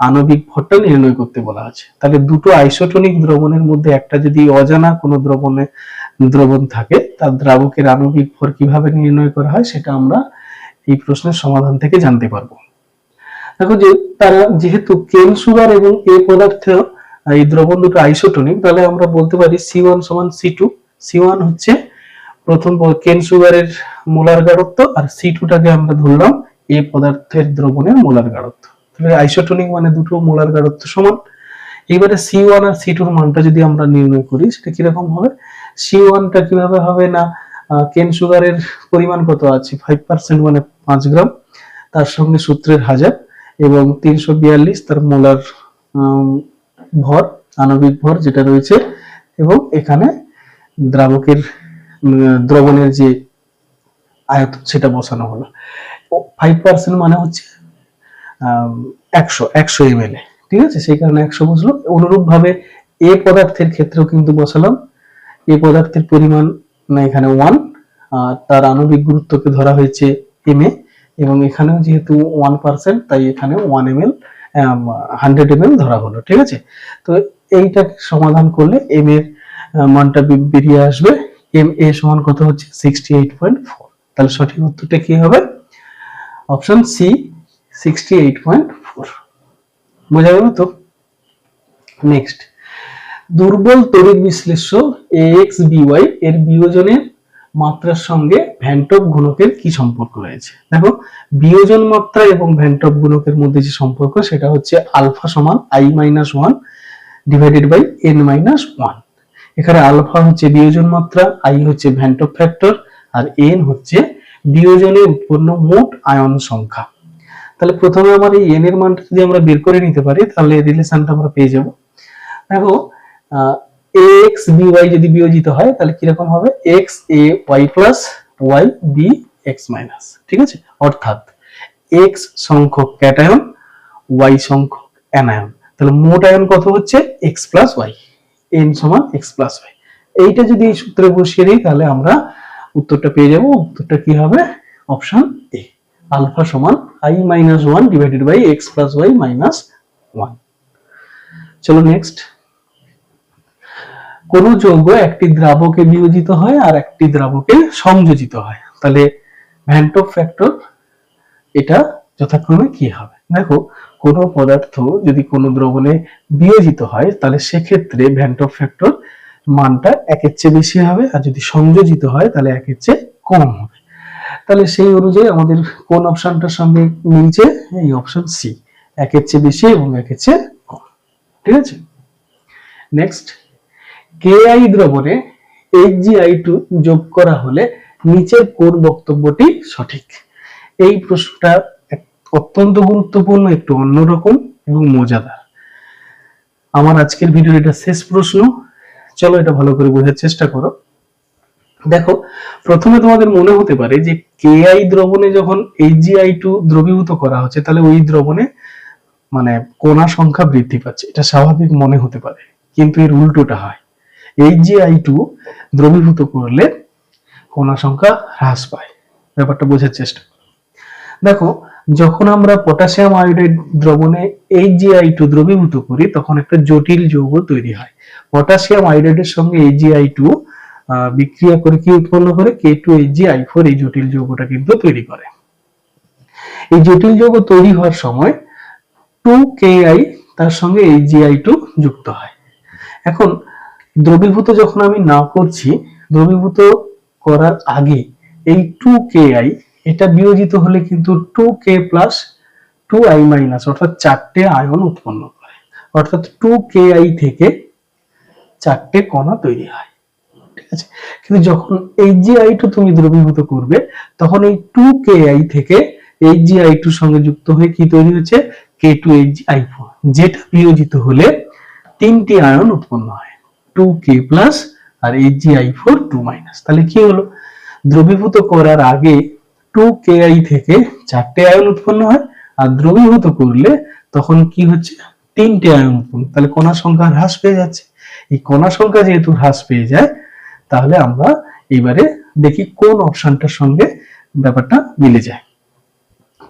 আণবিক ভরটা নির্ণয় করতে বলা আছে। তাহলে দুটো আইসোটোনিক দ্রবণের মধ্যে একটা যদি অজানা কোনো দ্রবণ থাকে, তার দ্রাবকের আণবিক ভর কিভাবে নির্ণয় করা হয় সেটা আমরা এই প্রশ্নের সমাধান থেকে জানতে পারবো। দেখো, যে তারা যেহেতু কেন সুগার এবং এ পদার্থ এই দ্রবণ দুটো আইসোটোনিক, তাহলে আমরা বলতে পারি C1 সমান C2। C1 হচ্ছে প্রথম কেন সুগারের মোলার গাঢ়ত্ব, আর C2 টাকে আমরা ধরলাম এ পদার্থের দ্রবণের মোলার গাঢ়ত্ব। তাহলে আইসোটোনিক মানে দুটো মোলার গাঢ়ত্ব সমান। এবারে C1 আর C2 এর মানটা যদি আমরা নির্ণয় করি, সেটা কিরকম হবে? C1 টা কিভাবে হবে না, কেন সুগারের পরিমাণ কত আছে 5% মানে 5 গ্রাম, তার সঙ্গে সূত্রের 1000 এবং 342 তার মোলার ভর, আণবিক ভর যেটা রয়েছে, এবং এখানে দ্রবণের যে আয়তন সেটা বসানো হলো। 5% মানে হচ্ছে 100 ml। ঠিক আছে, সেই কারণে 100 বসলো। অনুরূপ ভাবে এ পদার্থের ক্ষেত্রেও কিন্তু বসালাম, এ পদার্থের পরিমাণ না এখানে 1, আর তার আণবিক গুরুত্বকে ধরা হয়েছে mA, এবং এখানেও যেহেতু 1% তাই এখানে 1 ml 100 ml ধরা হলো। ঠিক আছে, তো এইটা সমাধান করলে m এর মানটা বেরিয়ে আসবে। mA সমান কত হচ্ছে 68.4। তাহলে সঠিক উত্তরটা কি হবে? Option C 68.4। বোঝা গেল তো? নেক্সট, দুর্বল তড়িৎ বিশ্লেষ্য AXBY এর বিয়োজনের মাত্রার সঙ্গে ভ্যান-টপ গুণকের কি সম্পর্ক রয়েছে? দেখো, বিয়োজন মাত্রা এবং ভ্যান-টপ গুণকের মধ্যে যে সম্পর্ক সেটা হচ্ছে আলফা সমান I-1 ডিভাইডেড বাই n-1। এখানে আলফা হচ্ছে বিয়োজন মাত্রা, I হচ্ছে ভ্যান-টপ ফ্যাক্টর, আর n হচ্ছে বিয়োজনে উৎপন্ন মোট আয়ন সংখ্যা। তাহলে প্রথমে আমার এই n এর মানটা যদি আমরা বের করে নিতে পারি, তাহলে রিলেশনটা আমরা পেয়ে যাব। দেখো, AXBY যদি বিয়োজিত হয় তাহলে কিরকম হবে? XAY plus YBX minus. ঠিক আছে, অর্থাৎ X সংখ্যক ক্যাটায়ন, Y সংখ্যক অ্যানায়ন, তাহলে মোট আয়ন কত হচ্ছে? X প্লাস Y, N সমান X প্লাস Y। এইটা যদি এই সূত্রে বসিয়ে দিই তাহলে আমরা উত্তরটা পেয়ে যাব। উত্তরটা কি হবে? অপশন এ, আলফা সমান I-1 divided by X plus Y minus 1। চলো নেক্সট, কোন যৌগ একটি দ্রাবকে বিয়োজিত হয় আর একটি দ্রাবকে সংযোজিত হয়, তাহলে ভ্যান-টপ ফ্যাক্টর এটা যথাক্রমে কি হবে? দেখো, কোন পদার্থ যদি কোন দ্রবণে বিয়োজিত হয় তাহলে সেক্ষেত্রে ভ্যান-টপ ফ্যাক্টর মানটা 1 এর চেয়ে বেশি হবে, আর যদি সংযোজিত হয় তাহলে 1 এর চেয়ে কম হবে। তাহলে সেই অনুযায়ী আমাদের কোন অপশনটার সঙ্গে মিলছে? এই অপশন সি, 1 এর চেয়ে বেশি এবং 1 এর চেয়ে কম। ঠিক আছে, নেক্সট, KI দ্রবণে HgI2 যোগ করা হলে নিচের কোন বক্তব্যটি সঠিক? এই প্রশ্নটা অত্যন্ত গুরুত্বপূর্ণ, একটু অন্যরকম এবং মজাদার। আমার আজকের ভিডিও এটা শেষ প্রশ্ন, চলো এটা ভালো করে বোঝার চেষ্টা করো। দেখো, প্রথমে তোমাদের মনে হতে পারে যে KI দ্রবণে যখন HgI2 দ্রবীভূত করা হচ্ছে তাহলে ওই দ্রবণে মানে কণা সংখ্যা বৃদ্ধি পাচ্ছে, এটা স্বাভাবিক মনে হতে পারে, কিন্তু এর উল্টোটা হয়। HgI2 দ্রবীভূত করলে কণা সংখ্যা হ্রাস পায়। ব্যাপারটা বোঝার চেষ্টা করো। দেখো, যখন আমরা পটাশিয়াম আয়োডাইড দ্রবণে HgI2 দ্রবীভূত করি তখন একটা জটিল যৌগ তৈরি হয়। পটাশিয়াম আয়োডাইডের সঙ্গে HgI2 বিক্রিয়া করে কি উৎপন্ন করে? K2HgI4 এই জটিল যৌগটা কিন্তু তৈরি করে। এই জটিল যৌগ তৈরি হওয়ার সময় 2Ki তার সঙ্গে HgI2 যুক্ত হয়। এখন দ্রবীভূত যখন আমি না করছি, দ্রবীভূত করার আগে এই 2Ki এটা বিয়োজিত হলে কিন্তু 2K প্লাস 2I মাইনাস অর্থাৎ 4টে আয়ন উৎপন্ন করে, অর্থাৎ 2Ki থেকে 4টে কণা তৈরি হয়। ঠিক আছে, কিন্তু যখন HgI2 তুমি দ্রবীভূত করবে তখন এই 2Ki থেকে HgI2 সঙ্গে যুক্ত হয়ে কি তৈরি হচ্ছে? K2HgI4, যেটা বিয়োজিত হলে 3টি আয়ন উৎপন্ন হয়, 2K প্লাস আর HgI4 2 মাইনাস। তাহলে কি হলো? দ্রবীভূত করার আগে 2Ki থেকে 4টে আয়ন উৎপন্ন হয়, আর দ্রবীভূত করলে তখন কি হচ্ছে? 3টে আয়ন উৎপন্ন। তাহলে কণা সংখ্যা হ্রাস পেয়ে যাচ্ছে। এই কণা সংখ্যা যেহেতু হ্রাস পেয়ে যায়, তাহলে আমরা এবারে দেখি কোন অপশনটার সঙ্গে ব্যাপারটা মিলে যায়।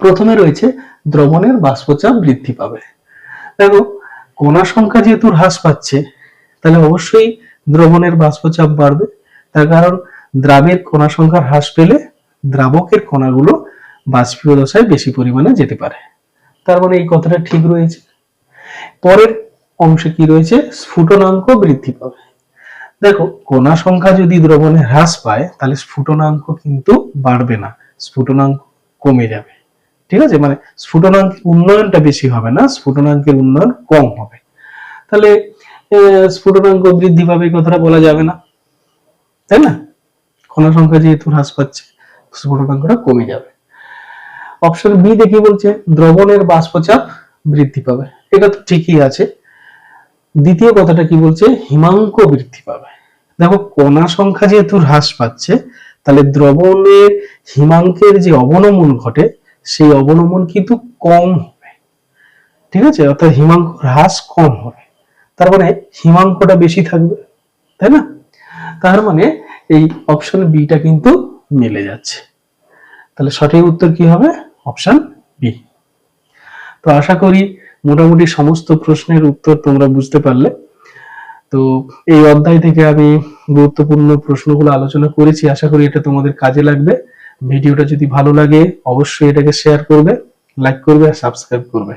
প্রথমে রয়েছে দ্রবণের বাষ্পচাপ বৃদ্ধি পাবে। দেখো, কণা সংখ্যা যেহেতু হ্রাস পাচ্ছে তাহলে অবশ্যই দ্রবণের বাষ্পচাপ বাড়বে, তার কারণ দ্রাবের কণা সংখ্যা হ্রাস পেলে দ্রাবকের কণাগুলো বাষ্পীয় দশায় বেশি পরিমাণে যেতে পারে। তার মানে এই কথাটা ঠিক রয়েছে। পরের অংশে কি রয়েছে? স্ফুটনাঙ্ক বৃদ্ধি পাবে। দেখো, কণা সংখ্যা যদি দ্রবণে হ্রাস পায় তাহলে স্ফুটনাঙ্ক কিন্তু বাড়বে না, স্ফুটনাঙ্ক কমে যাবে। ঠিক আছে, মানে স্ফুটনাঙ্কের উন্নয়নটা বেশি হবে না, স্ফুটনাঙ্কের উন্নয়ন কম হবে। তাহলে স্ফুটনাঙ্ক বৃদ্ধি পাবে কথাটা বলা যাবে না, তাই না? কণা সংখ্যা যেহেতু হ্রাস পাচ্ছে স্ফুটনাঙ্কটা কমে যাবে। অপশন বি দেখি বলছে দ্রবণের বাষ্পচাপ বৃদ্ধি পাবে, এটা তো ঠিকই আছে। দ্বিতীয় কথাটা কি বলছে? হিমাঙ্ক বৃদ্ধি পাবে। দেখো, কণা সংখ্যা যেহেতু হ্রাস পাচ্ছে তাহলে দ্রবণের হিমাঙ্কের যে অবনমন ঘটে সেই অবনমন কিন্তু কম হবে। ঠিক আছে, অর্থাৎ হিমাঙ্ক হ্রাস কম হবে, তার মানে হিমাঙ্কটা বেশি থাকবে, তাই না? তার মানে এই অপশন বিটা কিন্তু মিলে যাচ্ছে। তাহলে সঠিক উত্তর কি হবে? Option B. তো আশা করি মোটামুটি সমস্ত প্রশ্নের উত্তর তোমরা বুঝতে পারলে। তো এই অধ্যায় থেকে আমি গুরুত্বপূর্ণ প্রশ্নগুলো আলোচনা করেছি, আশা করি এটা তোমাদের কাজে লাগবে। ভিডিওটা যদি ভালো লাগে অবশ্যই এটাকে শেয়ার করবে, লাইক করবে আর সাবস্ক্রাইব করবে।